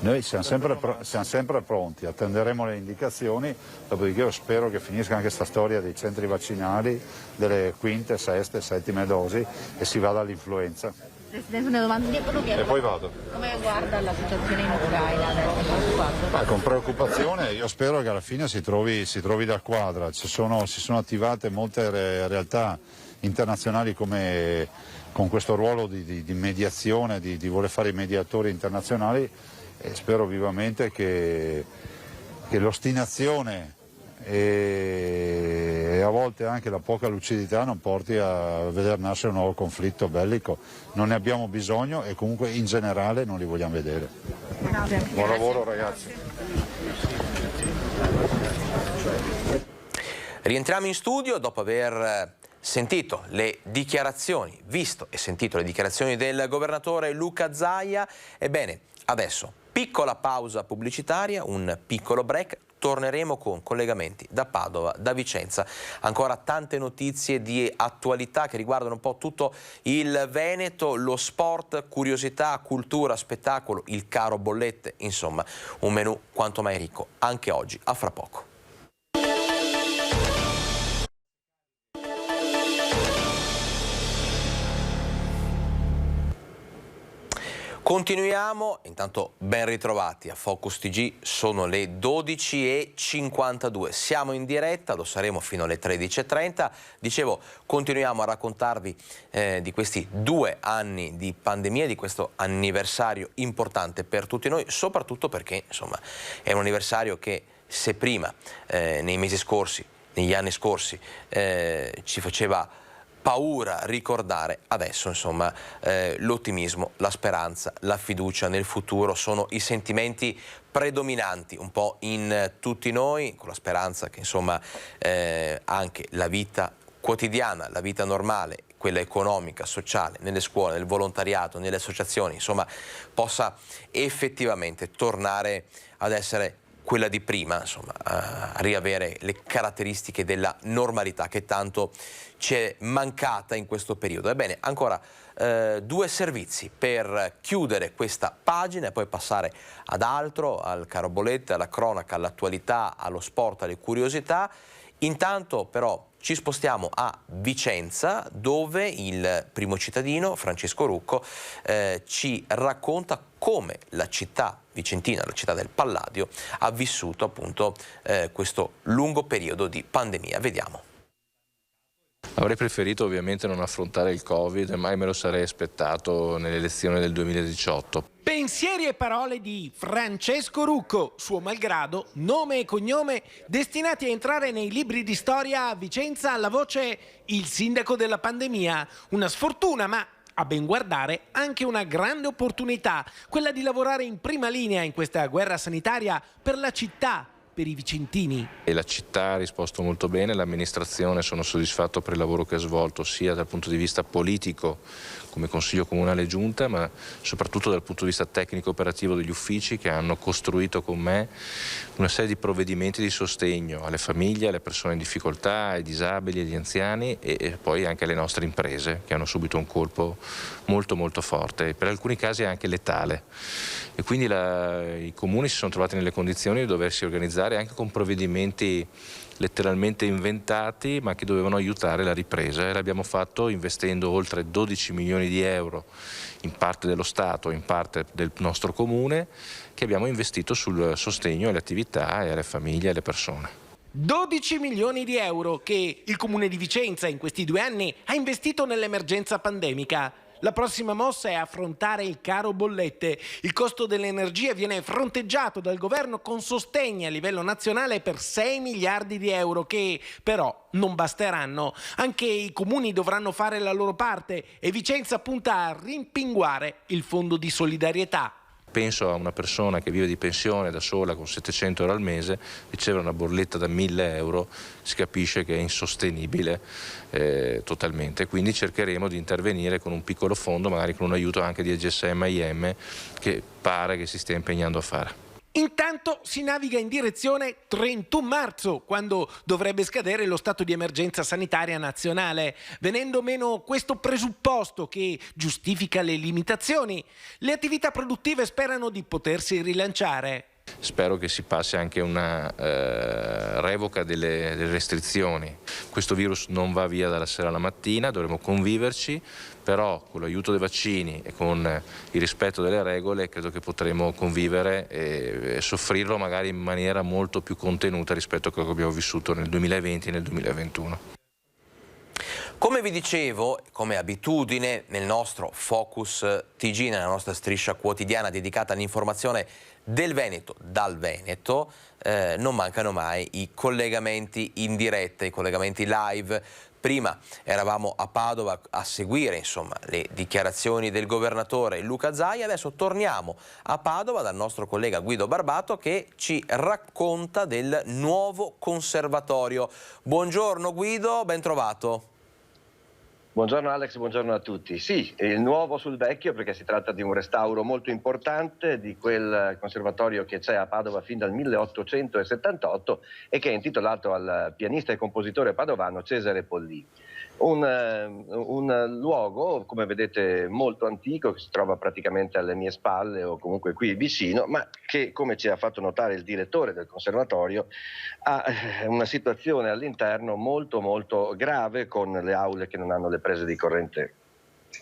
Noi siamo sempre pronti, attenderemo le indicazioni, dopodiché io spero che finisca anche questa storia dei centri vaccinali, delle quinte, seste, settime dosi e si vada all'influenza. Presidente, una domanda di economia. E poi vado. Come guarda la situazione in Ucraina adesso? Con preoccupazione, io spero che alla fine si trovi da quadra. Si sono attivate molte realtà internazionali con questo ruolo di mediazione, di voler fare i mediatori internazionali, e spero vivamente che l'ostinazione e a volte anche la poca lucidità non porti a vedere nascere un nuovo conflitto bellico. Non ne abbiamo bisogno e comunque in generale non li vogliamo vedere. Grazie. Buon lavoro ragazzi. Rientriamo in studio dopo aver sentito le dichiarazioni, visto e sentito le dichiarazioni del governatore Luca Zaia. Ebbene, adesso piccola pausa pubblicitaria, un piccolo break. Torneremo con collegamenti da Padova, da Vicenza, ancora tante notizie di attualità che riguardano un po' tutto il Veneto, lo sport, curiosità, cultura, spettacolo, il caro bollette, insomma un menù quanto mai ricco anche oggi, a fra poco. Continuiamo, intanto ben ritrovati a Focus TG, sono le 12:52, siamo in diretta, lo saremo fino alle 13:30, dicevo continuiamo a raccontarvi di questi 2 anni di pandemia, di questo anniversario importante per tutti noi, soprattutto perché insomma è un anniversario che se prima nei mesi scorsi, negli anni scorsi ci faceva paura ricordare, adesso insomma l'ottimismo, la speranza, la fiducia nel futuro sono i sentimenti predominanti un po' in tutti noi, con la speranza che insomma anche la vita quotidiana, la vita normale, quella economica, sociale, nelle scuole, nel volontariato, nelle associazioni, insomma possa effettivamente tornare ad essere quella di prima, insomma, a riavere le caratteristiche della normalità che tanto ci è mancata in questo periodo. Ebbene, ancora 2 servizi per chiudere questa pagina e poi passare ad altro, al caro bollette, alla cronaca, all'attualità, allo sport, alle curiosità. Intanto però ci spostiamo a Vicenza, dove il primo cittadino, Francesco Rucco, ci racconta come la città vicentina, la città del Palladio, ha vissuto appunto questo lungo periodo di pandemia. Vediamo. Avrei preferito ovviamente non affrontare il Covid, mai me lo sarei aspettato nelle elezioni del 2018. Pensieri e parole di Francesco Rucco, suo malgrado, nome e cognome destinati a entrare nei libri di storia a Vicenza alla voce il sindaco della pandemia. Una sfortuna, ma a ben guardare anche una grande opportunità, quella di lavorare in prima linea in questa guerra sanitaria per la città, per i vicentini. E la città ha risposto molto bene, l'amministrazione, sono soddisfatto per il lavoro che ha svolto sia dal punto di vista politico come Consiglio Comunale e Giunta, ma soprattutto dal punto di vista tecnico operativo degli uffici, che hanno costruito con me una serie di provvedimenti di sostegno alle famiglie, alle persone in difficoltà, ai disabili, agli anziani e poi anche alle nostre imprese, che hanno subito un colpo molto molto forte e per alcuni casi anche letale. E quindi i comuni si sono trovati nelle condizioni di doversi organizzare anche con provvedimenti letteralmente inventati, ma che dovevano aiutare la ripresa, e l'abbiamo fatto investendo oltre 12 milioni di euro, in parte dello Stato, in parte del nostro comune, che abbiamo investito sul sostegno alle attività e alle famiglie e alle persone. 12 milioni di euro che il Comune di Vicenza in questi 2 anni ha investito nell'emergenza pandemica. La prossima mossa è affrontare il caro bollette. Il costo dell'energia viene fronteggiato dal governo con sostegni a livello nazionale per 6 miliardi di euro che però non basteranno. Anche i comuni dovranno fare la loro parte e Vicenza punta a rimpinguare il fondo di solidarietà. Penso a una persona che vive di pensione da sola con 700 euro al mese, riceve una bolletta da 1000 euro, si capisce che è insostenibile totalmente. Quindi cercheremo di intervenire con un piccolo fondo, magari con un aiuto anche di GSM IM, che pare che si stia impegnando a fare. Intanto si naviga in direzione 31 marzo, quando dovrebbe scadere lo stato di emergenza sanitaria nazionale. Venendo meno questo presupposto che giustifica le limitazioni, le attività produttive sperano di potersi rilanciare. Spero che si passi anche una revoca delle restrizioni. Questo virus non va via dalla sera alla mattina, dovremo conviverci, però con l'aiuto dei vaccini e con il rispetto delle regole credo che potremo convivere e soffrirlo magari in maniera molto più contenuta rispetto a quello che abbiamo vissuto nel 2020 e nel 2021. Come vi dicevo, come abitudine, nel nostro Focus TG, nella nostra striscia quotidiana dedicata all'informazione del Veneto, dal Veneto, non mancano mai i collegamenti in diretta, i collegamenti live. Prima eravamo a Padova a seguire insomma, le dichiarazioni del governatore Luca Zaia, adesso torniamo a Padova dal nostro collega Guido Barbato che ci racconta del nuovo conservatorio. Buongiorno Guido, ben trovato. Buongiorno Alex, buongiorno a tutti. Sì, il nuovo sul vecchio perché si tratta di un restauro molto importante di quel conservatorio che c'è a Padova fin dal 1878 e che è intitolato al pianista e compositore padovano Cesare Pollini. Un luogo, come vedete, molto antico, che si trova praticamente alle mie spalle o comunque qui vicino, ma che, come ci ha fatto notare il direttore del conservatorio, ha una situazione all'interno molto molto grave, con le aule che non hanno le prese di corrente.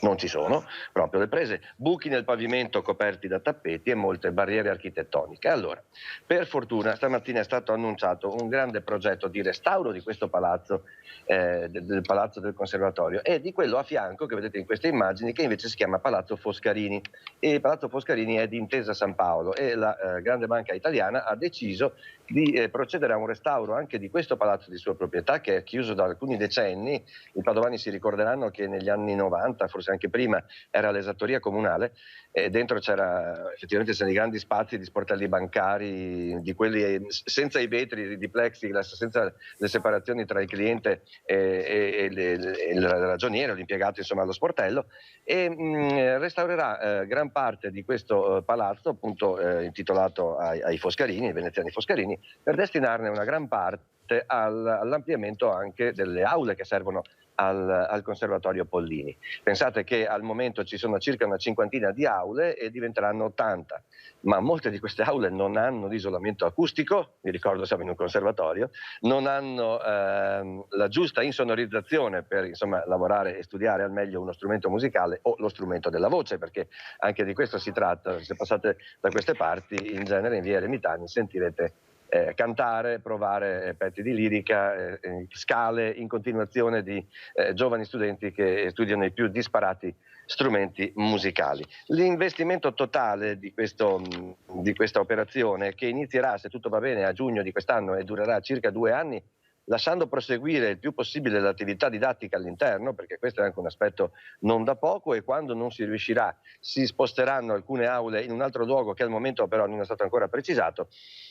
Non ci sono proprio le prese, buchi nel pavimento coperti da tappeti e molte barriere architettoniche. Allora, per fortuna stamattina è stato annunciato un grande progetto di restauro di questo palazzo, del palazzo del conservatorio, e di quello a fianco che vedete in queste immagini, che invece si chiama Palazzo Foscarini. E il Palazzo Foscarini è di Intesa San Paolo e la Grande Banca Italiana ha deciso di procedere a un restauro anche di questo palazzo di sua proprietà, che è chiuso da alcuni decenni. I padovani si ricorderanno che negli anni 90, forse anche prima, era l'esattoria comunale e dentro effettivamente c'erano i grandi spazi di sportelli bancari, di quelli senza i vetri di plexiglass, senza le separazioni tra il cliente e il ragioniere, l'impiegato insomma allo sportello, e restaurerà gran parte di questo palazzo, appunto intitolato ai Foscarini, ai veneziani Foscarini, per destinarne una gran parte all'ampliamento anche delle aule che servono al Conservatorio Pollini. Pensate che al momento ci sono circa una cinquantina di aule e diventeranno 80, ma molte di queste aule non hanno l'isolamento acustico, vi ricordo siamo in un conservatorio, non hanno la giusta insonorizzazione per insomma lavorare e studiare al meglio uno strumento musicale o lo strumento della voce, perché anche di questo si tratta. Se passate da queste parti, in genere in via Eremitani sentirete cantare, provare pezzi di lirica, scale in continuazione di giovani studenti che studiano i più disparati strumenti musicali. L'investimento totale di questa operazione, che inizierà, se tutto va bene, a giugno di quest'anno e durerà circa 2 anni, lasciando proseguire il più possibile l'attività didattica all'interno, perché questo è anche un aspetto non da poco, e quando non si riuscirà si sposteranno alcune aule in un altro luogo che al momento però non è stato ancora precisato.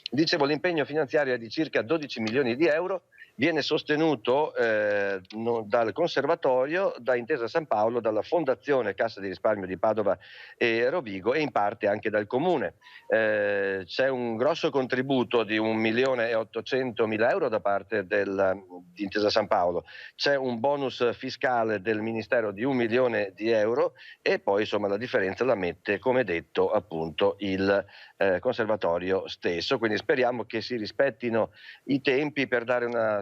Dicevo, l'impegno finanziario è di circa 12 milioni di euro, viene sostenuto dal Conservatorio, da Intesa San Paolo, dalla Fondazione Cassa di Risparmio di Padova e Rovigo e in parte anche dal Comune. C'è un grosso contributo di 1.800.000 euro da parte di Intesa San Paolo, c'è un bonus fiscale del Ministero di 1 milione di euro e poi insomma la differenza la mette, come detto, appunto il Conservatorio stesso. Quindi speriamo che si rispettino i tempi per dare una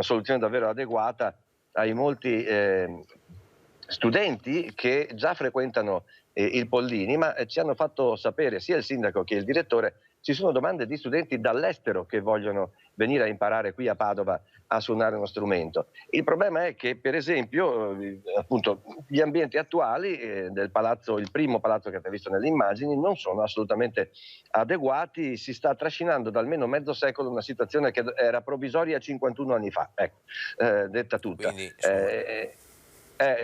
soluzione davvero adeguata ai molti studenti che già frequentano il Pollini, ma ci hanno fatto sapere sia il sindaco che il direttore ci sono domande di studenti dall'estero che vogliono venire a imparare qui a Padova a suonare uno strumento. Il problema è che, per esempio, appunto, gli ambienti attuali del palazzo, il primo palazzo che avete visto nelle immagini, non sono assolutamente adeguati. Si sta trascinando da almeno mezzo secolo una situazione che era provvisoria 51 anni fa. Ecco, detta tutta. Quindi,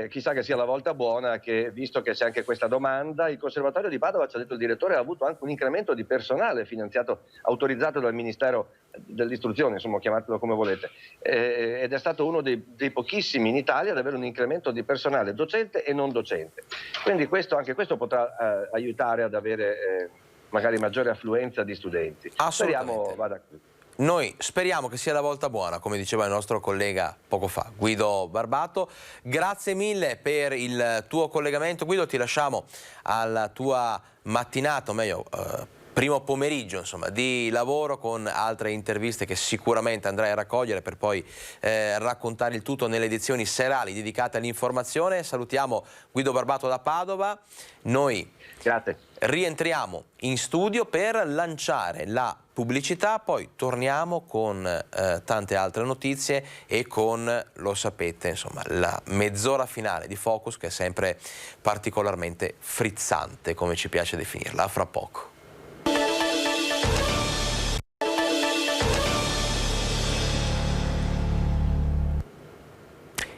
chissà che sia la volta buona, che visto che c'è anche questa domanda, il Conservatorio di Padova, ci ha detto il direttore, ha avuto anche un incremento di personale finanziato, autorizzato dal Ministero dell'Istruzione, insomma, chiamatelo come volete, ed è stato uno dei pochissimi in Italia ad avere un incremento di personale docente e non docente. Quindi anche questo potrà aiutare ad avere magari maggiore affluenza di studenti. Speriamo vada qui. Noi speriamo che sia la volta buona, come diceva il nostro collega poco fa, Guido Barbato. Grazie mille per il tuo collegamento. Guido, ti lasciamo alla tua mattinata, o meglio, primo pomeriggio insomma, di lavoro con altre interviste che sicuramente andrai a raccogliere per poi raccontare il tutto nelle edizioni serali dedicate all'informazione. Salutiamo Guido Barbato da Padova. Noi rientriamo in studio per lanciare la pubblicità, poi torniamo con tante altre notizie e con, lo sapete, insomma, la mezz'ora finale di Focus, che è sempre particolarmente frizzante, come ci piace definirla. A fra poco.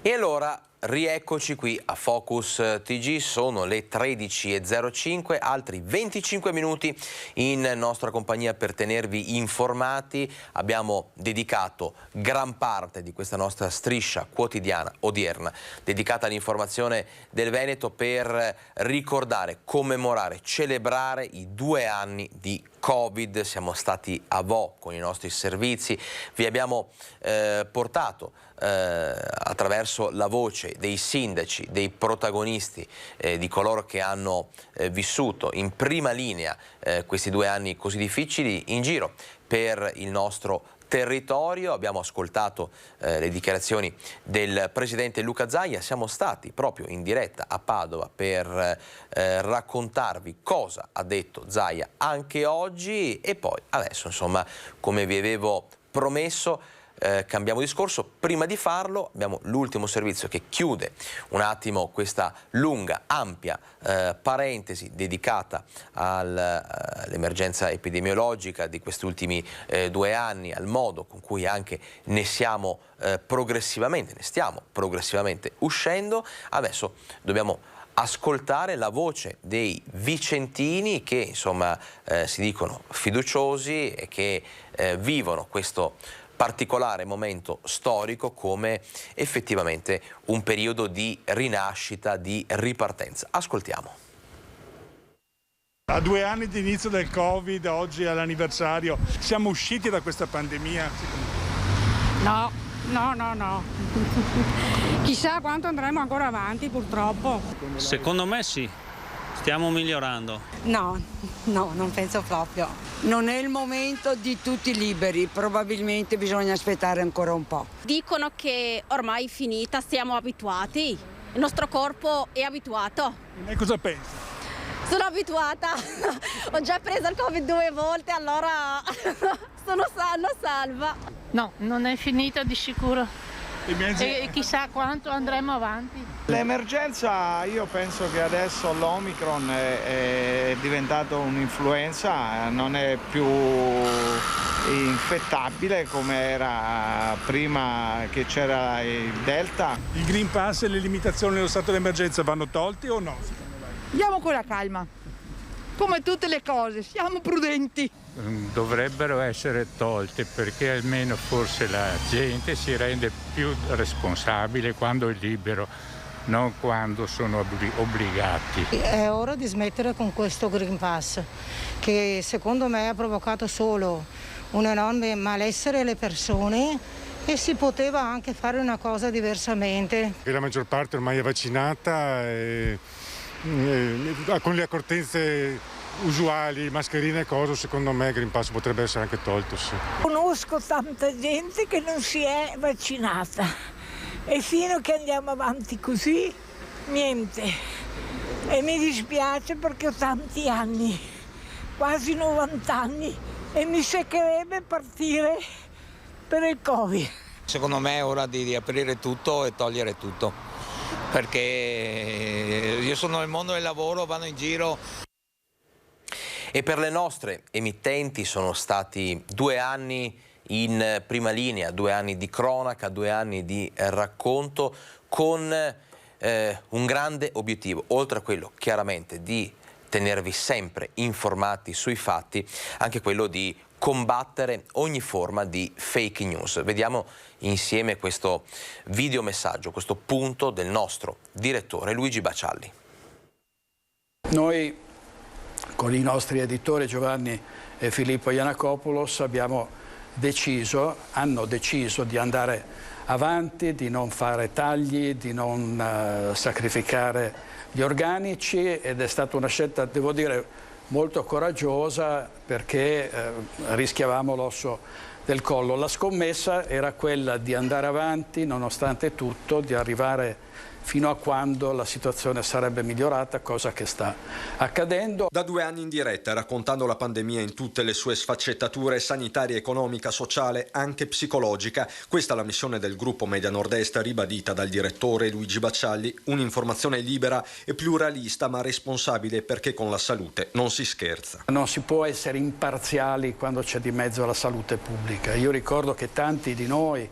E allora rieccoci qui a Focus TG, sono le 13:05, altri 25 minuti in nostra compagnia per tenervi informati. Abbiamo dedicato gran parte di questa nostra striscia quotidiana odierna dedicata all'informazione del Veneto per ricordare, commemorare, celebrare i 2 anni di Covid. Siamo stati a vo' con i nostri servizi, vi abbiamo portato attraverso la voce dei sindaci, dei protagonisti, di coloro che hanno vissuto in prima linea questi 2 anni così difficili in giro per il nostro territorio. Abbiamo ascoltato le dichiarazioni del presidente Luca Zaia, siamo stati proprio in diretta a Padova per raccontarvi cosa ha detto Zaia anche oggi e poi adesso, insomma, come vi avevo promesso, cambiamo discorso. Prima di farlo abbiamo l'ultimo servizio che chiude un attimo questa lunga, ampia parentesi dedicata all'emergenza epidemiologica di questi ultimi 2 anni, al modo con cui anche ne stiamo progressivamente uscendo. Adesso dobbiamo ascoltare la voce dei vicentini che insomma si dicono fiduciosi e che vivono questo particolare momento storico come effettivamente un periodo di rinascita, di ripartenza. Ascoltiamo. A 2 anni di inizio del Covid, oggi è l'anniversario, siamo usciti da questa pandemia? No. Chissà quanto andremo ancora avanti, purtroppo. Secondo me sì, stiamo migliorando. No, non penso proprio. Non è il momento di tutti liberi, probabilmente bisogna aspettare ancora un po'. Dicono che ormai è finita, siamo abituati, il nostro corpo è abituato. E cosa pensi? Sono abituata, ho già preso il Covid 2 volte, allora sono salva. No, non è finita di sicuro. e chissà quanto andremo avanti. L'emergenza, io penso che adesso l'Omicron è diventato un'influenza, non è più infettabile come era prima che c'era il Delta. Il Green Pass e le limitazioni dello stato d'emergenza vanno tolti o no? Andiamo con la calma, come tutte le cose, siamo prudenti. Dovrebbero essere tolte perché almeno forse la gente si rende più responsabile quando è libero, non quando sono obbligati. È ora di smettere con questo Green Pass che secondo me ha provocato solo un enorme malessere alle persone e si poteva anche fare una cosa diversamente. La maggior parte ormai è vaccinata e con le accortenze usuali, mascherine e cose, secondo me il Green Pass potrebbe essere anche tolto, sì. Conosco tanta gente che non si è vaccinata e fino a che andiamo avanti così, niente. E mi dispiace perché ho tanti anni, quasi 90 anni, e mi seccherebbe partire per il Covid. Secondo me è ora di riaprire tutto e togliere tutto, perché io sono nel mondo del lavoro, vanno in giro. E per le nostre emittenti sono stati 2 anni in prima linea, 2 anni di cronaca, 2 anni di racconto con un grande obiettivo, oltre a quello chiaramente di tenervi sempre informati sui fatti, anche quello di combattere ogni forma di fake news. Vediamo insieme questo videomessaggio, questo punto del nostro direttore Luigi Baccialli. Noi con i nostri editori Giovanni e Filippo Iannacopoulos hanno deciso di andare avanti, di non fare tagli, di non sacrificare gli organici, ed è stata una scelta, devo dire, molto coraggiosa perché rischiavamo l'osso del collo. La scommessa era quella di andare avanti nonostante tutto, di arrivare fino a quando la situazione sarebbe migliorata, cosa che sta accadendo. Da 2 anni in diretta, raccontando la pandemia in tutte le sue sfaccettature sanitaria, economica, sociale, anche psicologica. Questa è la missione del gruppo Media Nord-Est, ribadita dal direttore Luigi Baccialli. Un'informazione libera e pluralista, ma responsabile, perché con la salute non si scherza. Non si può essere imparziali quando c'è di mezzo la salute pubblica. Io ricordo che tanti di noi,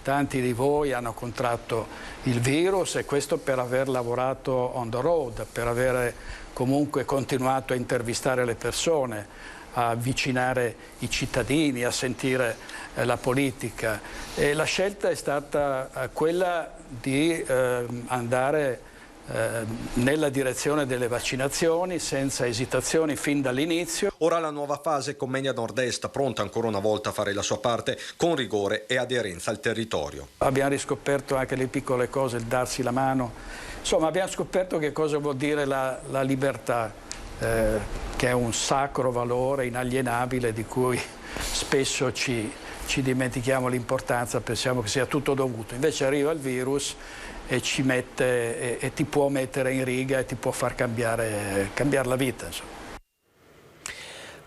tanti di voi hanno contratto il virus, e questo per aver lavorato on the road, per aver comunque continuato a intervistare le persone, a avvicinare i cittadini, a sentire la politica. E la scelta è stata quella di andare nella direzione delle vaccinazioni senza esitazioni fin dall'inizio. Ora la nuova fase con Media Nord-Est, pronta ancora una volta a fare la sua parte con rigore e aderenza al territorio. Abbiamo riscoperto anche le piccole cose, il darsi la mano, insomma abbiamo scoperto che cosa vuol dire la libertà, che è un sacro valore inalienabile di cui spesso ci dimentichiamo l'importanza, pensiamo che sia tutto dovuto. Invece arriva il virus e ci mette e ti può mettere in riga e ti può far cambiare la vita, insomma.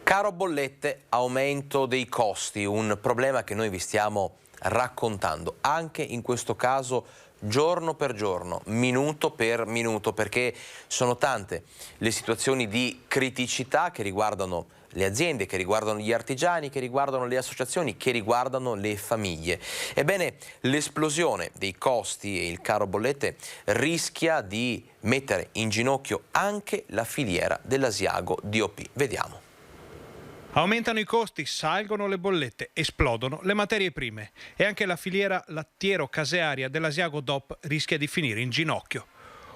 Caro bollette, aumento dei costi, un problema che noi vi stiamo raccontando anche in questo caso giorno per giorno, minuto per minuto, perché sono tante le situazioni di criticità che riguardano le aziende, che riguardano gli artigiani, che riguardano le associazioni, che riguardano le famiglie. Ebbene, l'esplosione dei costi e il caro bollette rischia di mettere in ginocchio anche la filiera dell'Asiago DOP. Vediamo. Aumentano i costi, salgono le bollette, esplodono le materie prime e anche la filiera lattiero-casearia dell'Asiago DOP rischia di finire in ginocchio.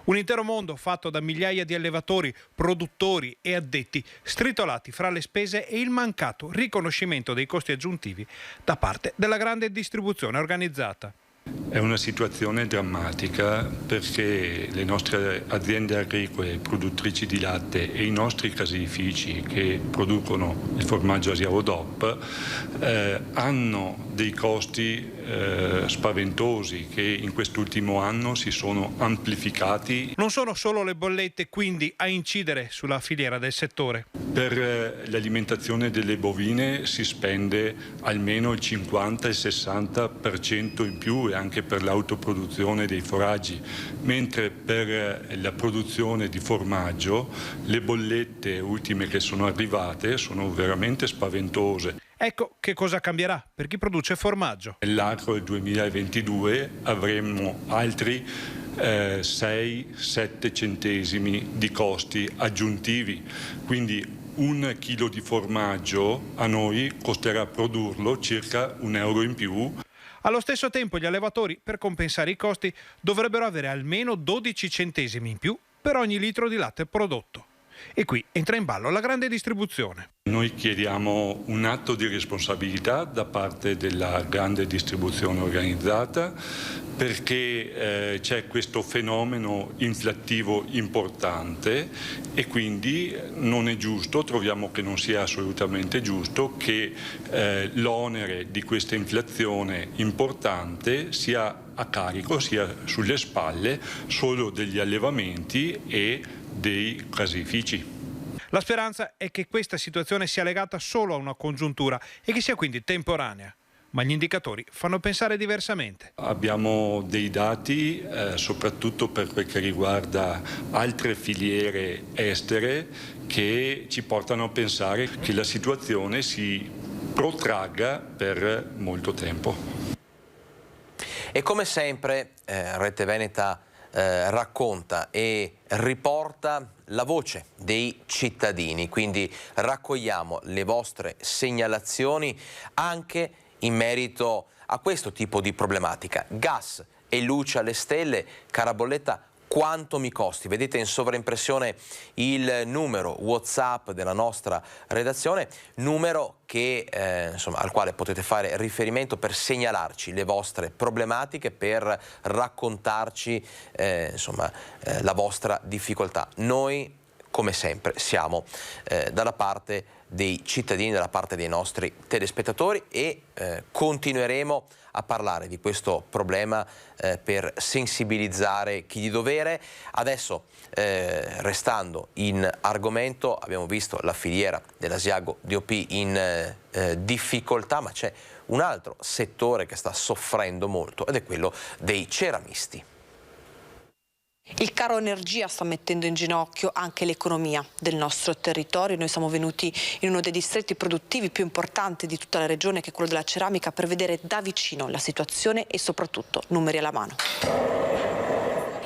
Un intero mondo fatto da migliaia di allevatori, produttori e addetti, stritolati fra le spese e il mancato riconoscimento dei costi aggiuntivi da parte della grande distribuzione organizzata. È una situazione drammatica perché le nostre aziende agricole produttrici di latte e i nostri caseifici che producono il formaggio Asiago DOP hanno dei costi spaventosi che in quest'ultimo anno si sono amplificati. Non sono solo le bollette quindi a incidere sulla filiera del settore. Per l'alimentazione delle bovine si spende almeno il 50 e il 60% in più, e anche per l'autoproduzione dei foraggi, mentre per la produzione di formaggio le bollette ultime che sono arrivate sono veramente spaventose. Ecco che cosa cambierà per chi produce formaggio. Nell'arco del 2022 avremo altri 6-7 centesimi di costi aggiuntivi, quindi un chilo di formaggio a noi costerà produrlo circa €1 in più. Allo stesso tempo gli allevatori, per compensare i costi, dovrebbero avere almeno 12 centesimi in più per ogni litro di latte prodotto. E qui entra in ballo la grande distribuzione. Noi chiediamo un atto di responsabilità da parte della grande distribuzione organizzata, perché c'è questo fenomeno inflattivo importante e quindi non è giusto, troviamo che non sia assolutamente giusto che l'onere di questa inflazione importante sia a carico, sia sulle spalle solo degli allevamenti e dei caseifici. La speranza è che questa situazione sia legata solo a una congiuntura e che sia quindi temporanea, ma gli indicatori fanno pensare diversamente. Abbiamo dei dati soprattutto per quel che riguarda altre filiere estere che ci portano a pensare che la situazione si protragga per molto tempo. E come sempre Rete Veneta racconta e riporta la voce dei cittadini, quindi raccogliamo le vostre segnalazioni anche in merito a questo tipo di problematica. Gas e luce alle stelle, cara bolletta, quanto mi costi? Vedete in sovraimpressione il numero WhatsApp della nostra redazione, numero che, al quale potete fare riferimento per segnalarci le vostre problematiche, per raccontarci la vostra difficoltà. Noi, come sempre, siamo dalla parte dei cittadini, dalla parte dei nostri telespettatori e continueremo a parlare di questo problema per sensibilizzare chi di dovere. Adesso, restando in argomento, abbiamo visto la filiera dell'Asiago DOP in difficoltà, ma c'è un altro settore che sta soffrendo molto ed è quello dei ceramisti. Il caro energia sta mettendo in ginocchio anche l'economia del nostro territorio. Noi siamo venuti in uno dei distretti produttivi più importanti di tutta la regione, che è quello della ceramica, per vedere da vicino la situazione e soprattutto numeri alla mano.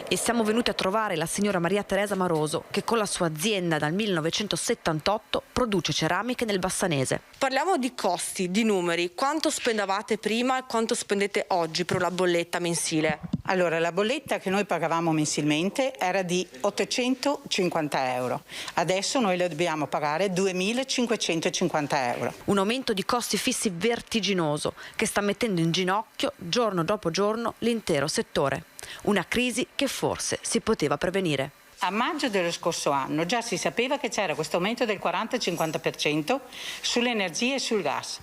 E siamo venuti a trovare la signora Maria Teresa Maroso, che con la sua azienda dal 1978 produce ceramiche nel Bassanese. Parliamo di costi, di numeri. Quanto spendevate prima e quanto spendete oggi per una bolletta mensile? Allora, la bolletta che noi pagavamo mensilmente era di 850 euro. Adesso noi la dobbiamo pagare 2.550 euro. Un aumento di costi fissi vertiginoso che sta mettendo in ginocchio giorno dopo giorno l'intero settore. Una crisi che forse si poteva prevenire. A maggio dello scorso anno già si sapeva che c'era questo aumento del 40-50% sull'energia e sul gas.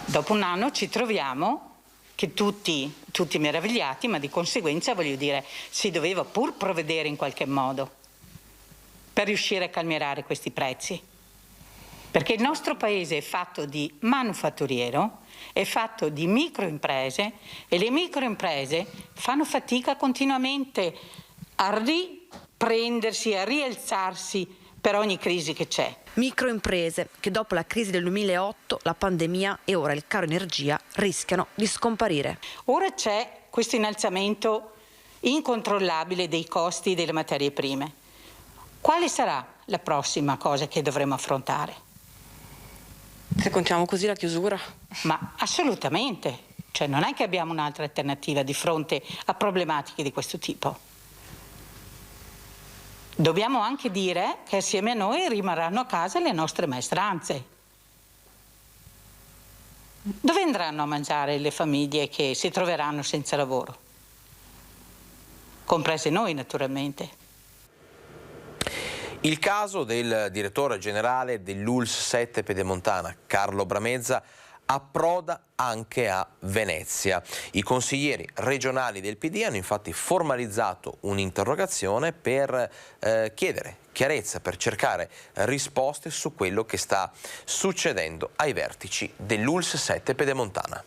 Dopo un anno ci troviamo che tutti meravigliati, ma di conseguenza, voglio dire, si doveva pur provvedere in qualche modo per riuscire a calmierare questi prezzi. Perché il nostro paese è fatto di manufatturiero, è fatto di microimprese e le microimprese fanno fatica continuamente a riprendersi, a rialzarsi per ogni crisi che c'è. Microimprese che dopo la crisi del 2008, la pandemia e ora il caro energia rischiano di scomparire. Ora c'è questo innalzamento incontrollabile dei costi delle materie prime. Quale sarà la prossima cosa che dovremo affrontare? Se continuiamo così la chiusura? Ma assolutamente, cioè non è che abbiamo un'altra alternativa di fronte a problematiche di questo tipo. Dobbiamo anche dire che assieme a noi rimarranno a casa le nostre maestranze. Dove andranno a mangiare le famiglie che si troveranno senza lavoro? Comprese noi, naturalmente. Il caso del direttore generale dell'ULSS 7 Pedemontana, Carlo Bramezza, approda anche a Venezia. I consiglieri regionali del PD hanno infatti formalizzato un'interrogazione per chiedere chiarezza, per cercare risposte su quello che sta succedendo ai vertici dell'ULSS 7 Pedemontana.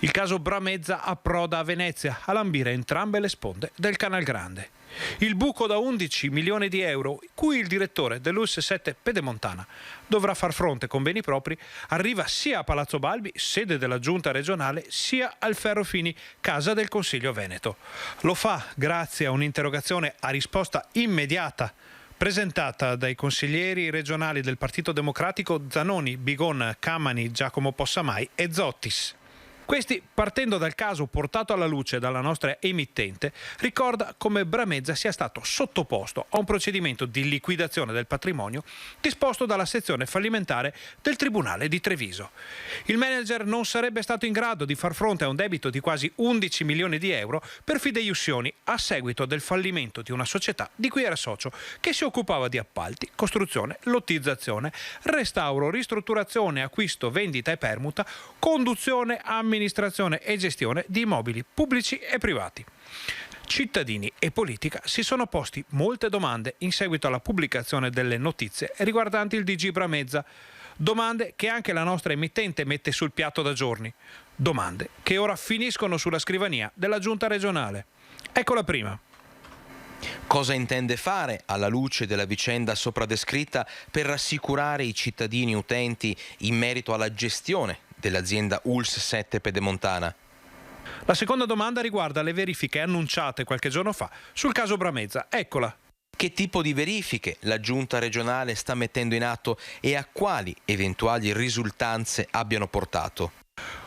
Il caso Bramezza approda a Venezia, a lambire entrambe le sponde del Canal Grande. Il buco da 11 milioni di euro, cui il direttore dell'ULSS 7 Pedemontana dovrà far fronte con beni propri, arriva sia a Palazzo Balbi, sede della Giunta regionale, sia al Ferrofini, casa del Consiglio Veneto. Lo fa grazie a un'interrogazione a risposta immediata presentata dai consiglieri regionali del Partito Democratico Zanoni, Bigon, Camani, Giacomo Possamai e Zottis. Questi, partendo dal caso portato alla luce dalla nostra emittente, ricorda come Bramezza sia stato sottoposto a un procedimento di liquidazione del patrimonio disposto dalla sezione fallimentare del Tribunale di Treviso. Il manager non sarebbe stato in grado di far fronte a un debito di quasi 11 milioni di euro per fideiussioni a seguito del fallimento di una società di cui era socio, che si occupava di appalti, costruzione, lottizzazione, restauro, ristrutturazione, acquisto, vendita e permuta, conduzione, amministrazione e gestione di immobili pubblici e privati. Cittadini e politica si sono posti molte domande in seguito alla pubblicazione delle notizie riguardanti il DG Bramezza. Domande che anche la nostra emittente mette sul piatto da giorni. Domande che ora finiscono sulla scrivania della Giunta regionale. Ecco la prima. Cosa intende fare, alla luce della vicenda sopra descritta, per rassicurare i cittadini utenti in merito alla gestione dell'azienda ULSS 7 Pedemontana? La seconda domanda riguarda le verifiche annunciate qualche giorno fa sul caso Bramezza. Eccola. Che tipo di verifiche la Giunta regionale sta mettendo in atto e a quali eventuali risultanze abbiano portato?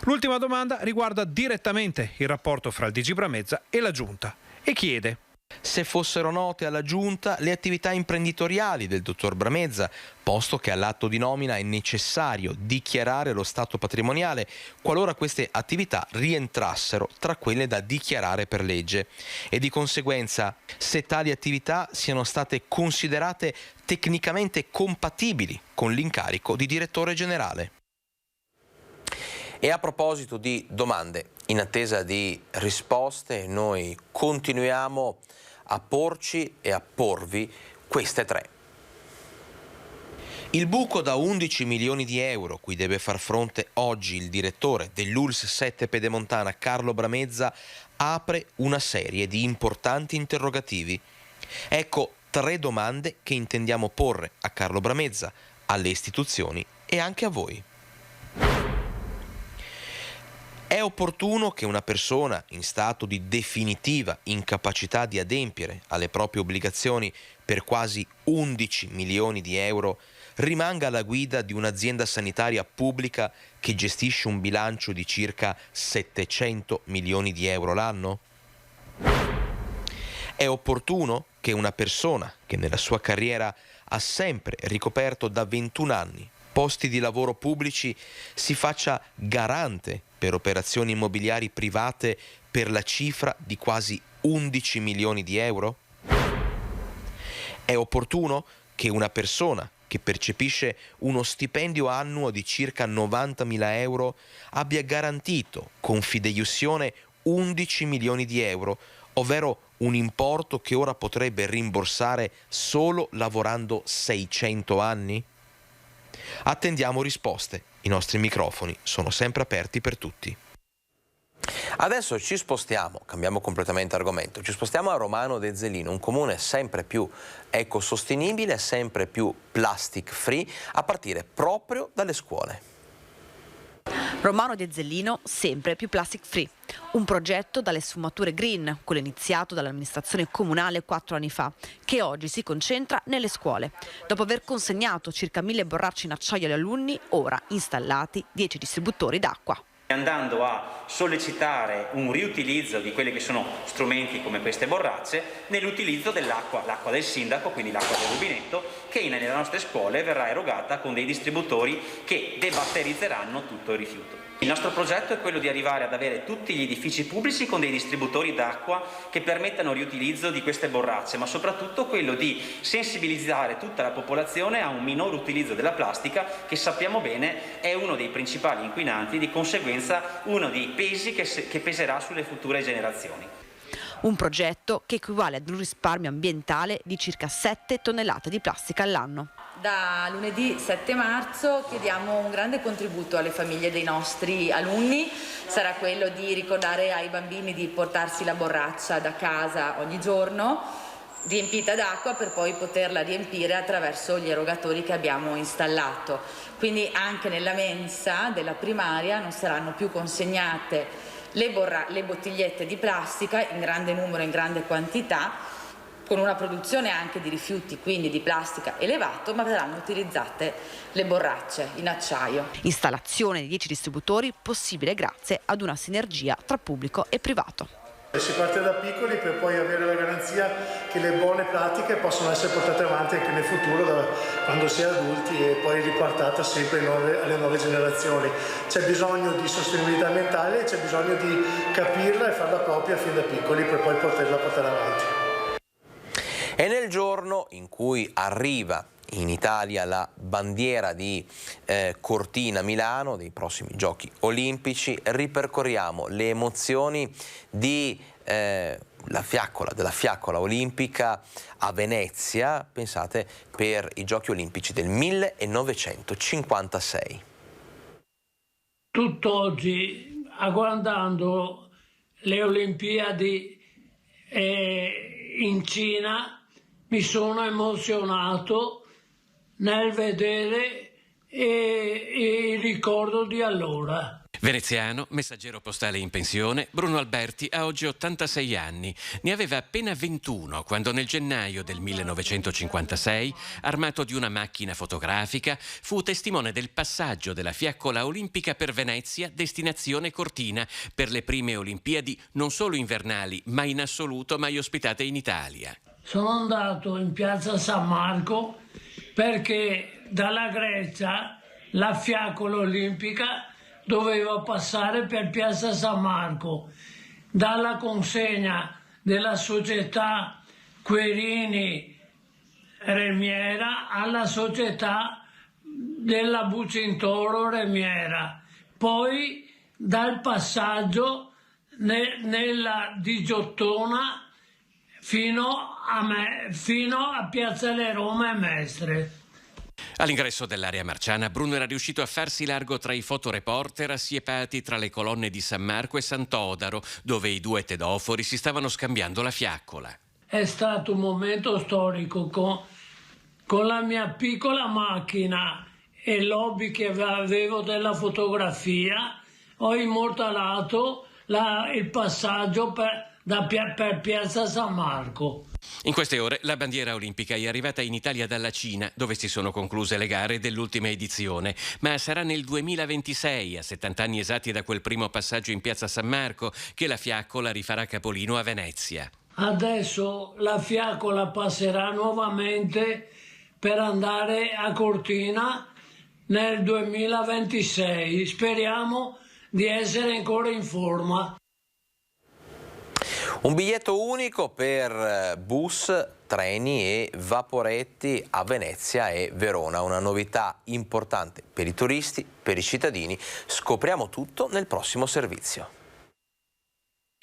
L'ultima domanda riguarda direttamente il rapporto fra il DG Bramezza e la Giunta e chiede: se fossero note alla Giunta le attività imprenditoriali del dottor Bramezza, posto che all'atto di nomina è necessario dichiarare lo stato patrimoniale qualora queste attività rientrassero tra quelle da dichiarare per legge, e di conseguenza se tali attività siano state considerate tecnicamente compatibili con l'incarico di direttore generale. E a proposito di domande, in attesa di risposte, noi continuiamo a porci e a porvi queste tre. Il buco da 11 milioni di euro cui deve far fronte oggi il direttore dell'ULSS 7 Pedemontana Carlo Bramezza apre una serie di importanti interrogativi. Ecco tre domande che intendiamo porre a Carlo Bramezza, alle istituzioni e anche a voi. È opportuno che una persona in stato di definitiva incapacità di adempiere alle proprie obbligazioni per quasi 11 milioni di euro rimanga alla guida di un'azienda sanitaria pubblica che gestisce un bilancio di circa 700 milioni di euro l'anno? È opportuno che una persona che nella sua carriera ha sempre ricoperto da 21 anni posti di lavoro pubblici si faccia garante per operazioni immobiliari private per la cifra di quasi 11 milioni di euro? È opportuno che una persona che percepisce uno stipendio annuo di circa 90.000 euro abbia garantito con fideiussione 11 milioni di euro, ovvero un importo che ora potrebbe rimborsare solo lavorando 600 anni? Attendiamo risposte. I nostri microfoni sono sempre aperti per tutti. Adesso ci spostiamo, cambiamo completamente argomento, ci spostiamo a Romano de Zellino, un comune sempre più ecosostenibile, sempre più plastic free, a partire proprio dalle scuole. Romano de Zellino sempre più plastic free, un progetto dalle sfumature green, quello iniziato dall'amministrazione comunale 4 anni fa, che oggi si concentra nelle scuole. Dopo aver consegnato circa 1000 borracce in acciaio agli alunni, ora installati 10 distributori d'acqua. andando a sollecitare un riutilizzo di quelli che sono strumenti come queste borracce nell'utilizzo dell'acqua, l'acqua del sindaco, quindi l'acqua del rubinetto, che nelle nostre scuole verrà erogata con dei distributori che debatterizzeranno tutto il rifiuto. Il nostro progetto è quello di arrivare ad avere tutti gli edifici pubblici con dei distributori d'acqua che permettano il riutilizzo di queste borracce, ma soprattutto quello di sensibilizzare tutta la popolazione a un minor utilizzo della plastica, che sappiamo bene è uno dei principali inquinanti, di conseguenza uno dei pesi che peserà sulle future generazioni. Un progetto che equivale ad un risparmio ambientale di circa 7 tonnellate di plastica all'anno. Da lunedì 7 marzo chiediamo un grande contributo alle famiglie dei nostri alunni, sarà quello di ricordare ai bambini di portarsi la borraccia da casa ogni giorno, riempita d'acqua, per poi poterla riempire attraverso gli erogatori che abbiamo installato. Quindi anche nella mensa della primaria non saranno più consegnate le bottigliette di plastica in grande numero, in grande quantità, con una produzione anche di rifiuti, quindi di plastica elevato, ma verranno utilizzate le borracce in acciaio. Installazione di 10 distributori possibile grazie ad una sinergia tra pubblico e privato. Si parte da piccoli per poi avere la garanzia che le buone pratiche possono essere portate avanti anche nel futuro, quando si è adulti, e poi riportata sempre alle nuove generazioni. C'è bisogno di sostenibilità ambientale, c'è bisogno di capirla e farla propria fin da piccoli per poi poterla portare avanti. E nel giorno in cui arriva in Italia la bandiera di Cortina Milano, dei prossimi Giochi Olimpici, ripercorriamo le emozioni della fiaccola olimpica a Venezia, pensate, per i Giochi Olimpici del 1956. Tutt'oggi, guardando le Olimpiadi in Cina, mi sono emozionato nel vedere il ricordo di allora. Veneziano, messaggero postale in pensione, Bruno Alberti ha oggi 86 anni. Ne aveva appena 21 quando nel gennaio del 1956, armato di una macchina fotografica, fu testimone del passaggio della fiaccola olimpica per Venezia, destinazione Cortina, per le prime Olimpiadi non solo invernali, ma in assoluto mai ospitate in Italia. Sono andato in piazza San Marco perché dalla Grecia la fiaccola olimpica doveva passare per piazza San Marco, dalla consegna della società Querini Remiera alla società della Bucintoro Remiera, poi dal passaggio nella Digiottona fino a Piazzale Roma e Mestre. All'ingresso dell'area marciana, Bruno era riuscito a farsi largo tra i fotoreporter assiepati tra le colonne di San Marco e Sant'Odaro, dove i due tedofori si stavano scambiando la fiaccola. È stato un momento storico. Con la mia piccola macchina e l'hobby che avevo della fotografia, ho immortalato il passaggio per piazza San Marco. In queste ore la bandiera olimpica è arrivata in Italia dalla Cina, dove si sono concluse le gare dell'ultima edizione, ma sarà nel 2026, a 70 anni esatti da quel primo passaggio in piazza San Marco, che la fiaccola rifarà capolino a Venezia. Adesso la fiaccola passerà nuovamente per andare a Cortina nel 2026. Speriamo di essere ancora in forma. Un biglietto unico per bus, treni e vaporetti a Venezia e Verona, una novità importante per i turisti, per i cittadini. Scopriamo tutto nel prossimo servizio.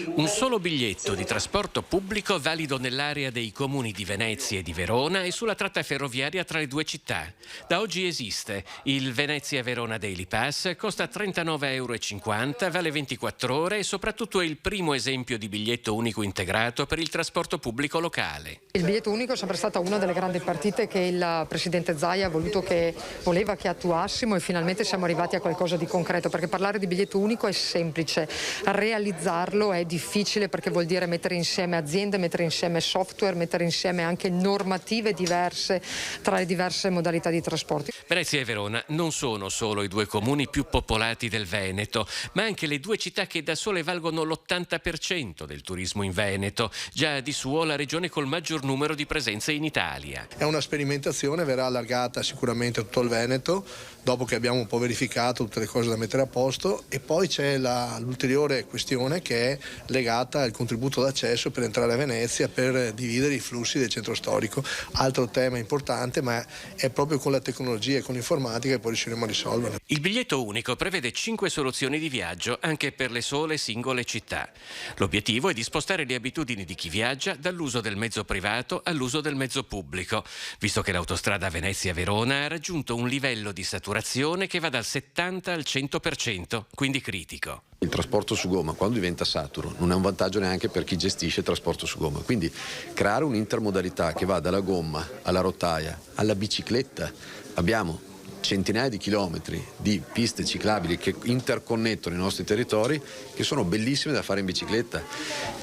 Un solo biglietto di trasporto pubblico valido nell'area dei comuni di Venezia e di Verona e sulla tratta ferroviaria tra le due città. Da oggi esiste. Il Venezia-Verona Daily Pass costa €39,50, vale 24 ore e soprattutto è il primo esempio di biglietto unico integrato per il trasporto pubblico locale. Il biglietto unico è sempre stata una delle grandi partite che il Presidente Zaia voleva che attuassimo, e finalmente siamo arrivati a qualcosa di concreto, perché parlare di biglietto unico è semplice, realizzarlo è difficile perché vuol dire mettere insieme aziende, mettere insieme software, mettere insieme anche normative diverse tra le diverse modalità di trasporto. Venezia e Verona non sono solo i due comuni più popolati del Veneto, ma anche le due città che da sole valgono l'80% del turismo in Veneto, già di suo la regione col maggior numero di presenze in Italia. È una sperimentazione, verrà allargata sicuramente a tutto il Veneto, dopo che abbiamo un po' verificato tutte le cose da mettere a posto, e poi c'è l'ulteriore questione che è legata al contributo d'accesso per entrare a Venezia, per dividere i flussi del centro storico. Altro tema importante, ma è proprio con la tecnologia e con l'informatica che poi riusciremo a risolverlo. Il biglietto unico prevede 5 soluzioni di viaggio anche per le sole singole città. L'obiettivo è di spostare le abitudini di chi viaggia dall'uso del mezzo privato all'uso del mezzo pubblico, visto che l'autostrada Venezia-Verona ha raggiunto un livello di saturazione che va dal 70 al 100%, quindi critico. Il trasporto su gomma, quando diventa saturo, non è un vantaggio neanche per chi gestisce il trasporto su gomma. Quindi creare un'intermodalità che va dalla gomma alla rotaia alla bicicletta. Abbiamo centinaia di chilometri di piste ciclabili che interconnettono i nostri territori, che sono bellissime da fare in bicicletta,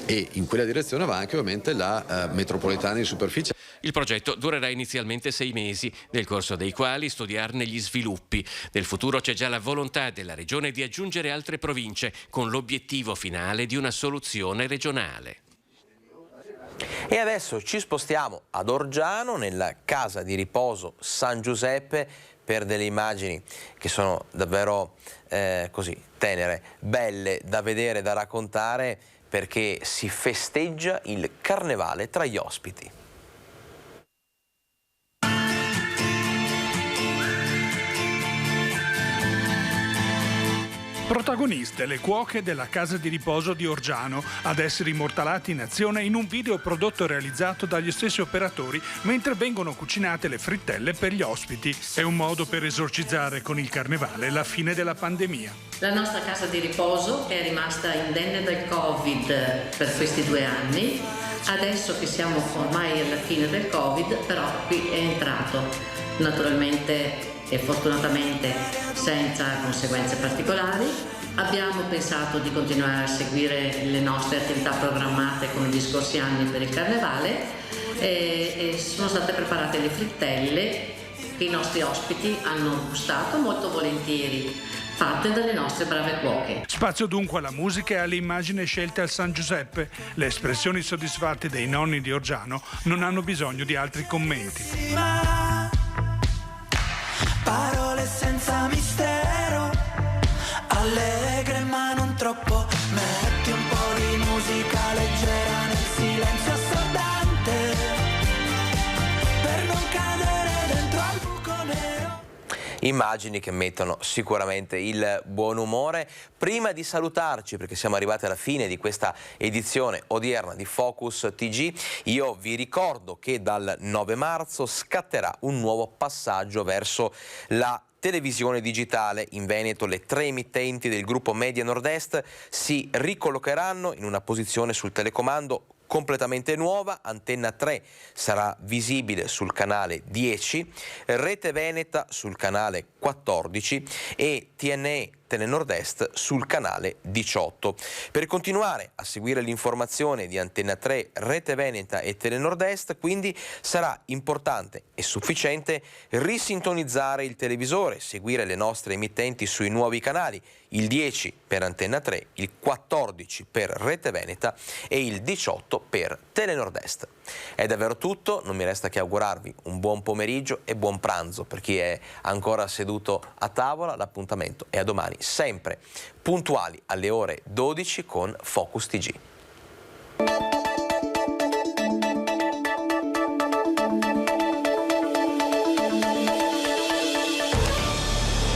e in quella direzione va anche ovviamente la metropolitana di superficie. Il progetto durerà inizialmente 6 mesi, nel corso dei quali studiarne gli sviluppi. Nel futuro c'è già la volontà della Regione di aggiungere altre province, con l'obiettivo finale di una soluzione regionale. E adesso ci spostiamo ad Orgiano, nella casa di riposo San Giuseppe, per delle immagini che sono davvero così tenere, belle da vedere, da raccontare, perché si festeggia il carnevale tra gli ospiti. Protagoniste le cuoche della casa di riposo di Orgiano, ad essere immortalati in azione in un video prodotto e realizzato dagli stessi operatori mentre vengono cucinate le frittelle per gli ospiti. È un modo per esorcizzare con il carnevale la fine della pandemia. La nostra casa di riposo è rimasta indenne dal Covid per questi 2 anni. Adesso che siamo ormai alla fine del Covid, però qui è entrato naturalmente e fortunatamente senza conseguenze particolari. Abbiamo pensato di continuare a seguire le nostre attività programmate come gli scorsi anni per il carnevale, e sono state preparate le frittelle che i nostri ospiti hanno gustato molto volentieri, fatte dalle nostre brave cuoche. Spazio dunque alla musica e alle immagini scelte al San Giuseppe. Le espressioni soddisfatte dei nonni di Orgiano non hanno bisogno di altri commenti. Parole senza mistero, allegre ma non troppo. Metti un po' di musica leggera nel silenzio assordante, per non cadere dentro al buco nero. Immagini che mettono sicuramente il buon umore. Prima di salutarci, perché siamo arrivati alla fine di questa edizione odierna di Focus TG, io vi ricordo che dal 9 marzo scatterà un nuovo passaggio verso la televisione digitale. In Veneto le 3 emittenti del gruppo Media Nord-Est si ricollocheranno in una posizione sul telecomando completamente nuova. Antenna 3 sarà visibile sul canale 10, Rete Veneta sul canale 14 e TNE Telenord-Est sul canale 18. Per continuare a seguire l'informazione di Antenna 3, Rete Veneta e Telenord-Est, quindi sarà importante e sufficiente risintonizzare il televisore, seguire le nostre emittenti sui nuovi canali, il 10 per Antenna 3, il 14 per Rete Veneta e il 18 per Telenord-Est. È davvero tutto, non mi resta che augurarvi un buon pomeriggio e buon pranzo per chi è ancora seduto a tavola. L'appuntamento è a domani, sempre puntuali alle ore 12 con Focus TG.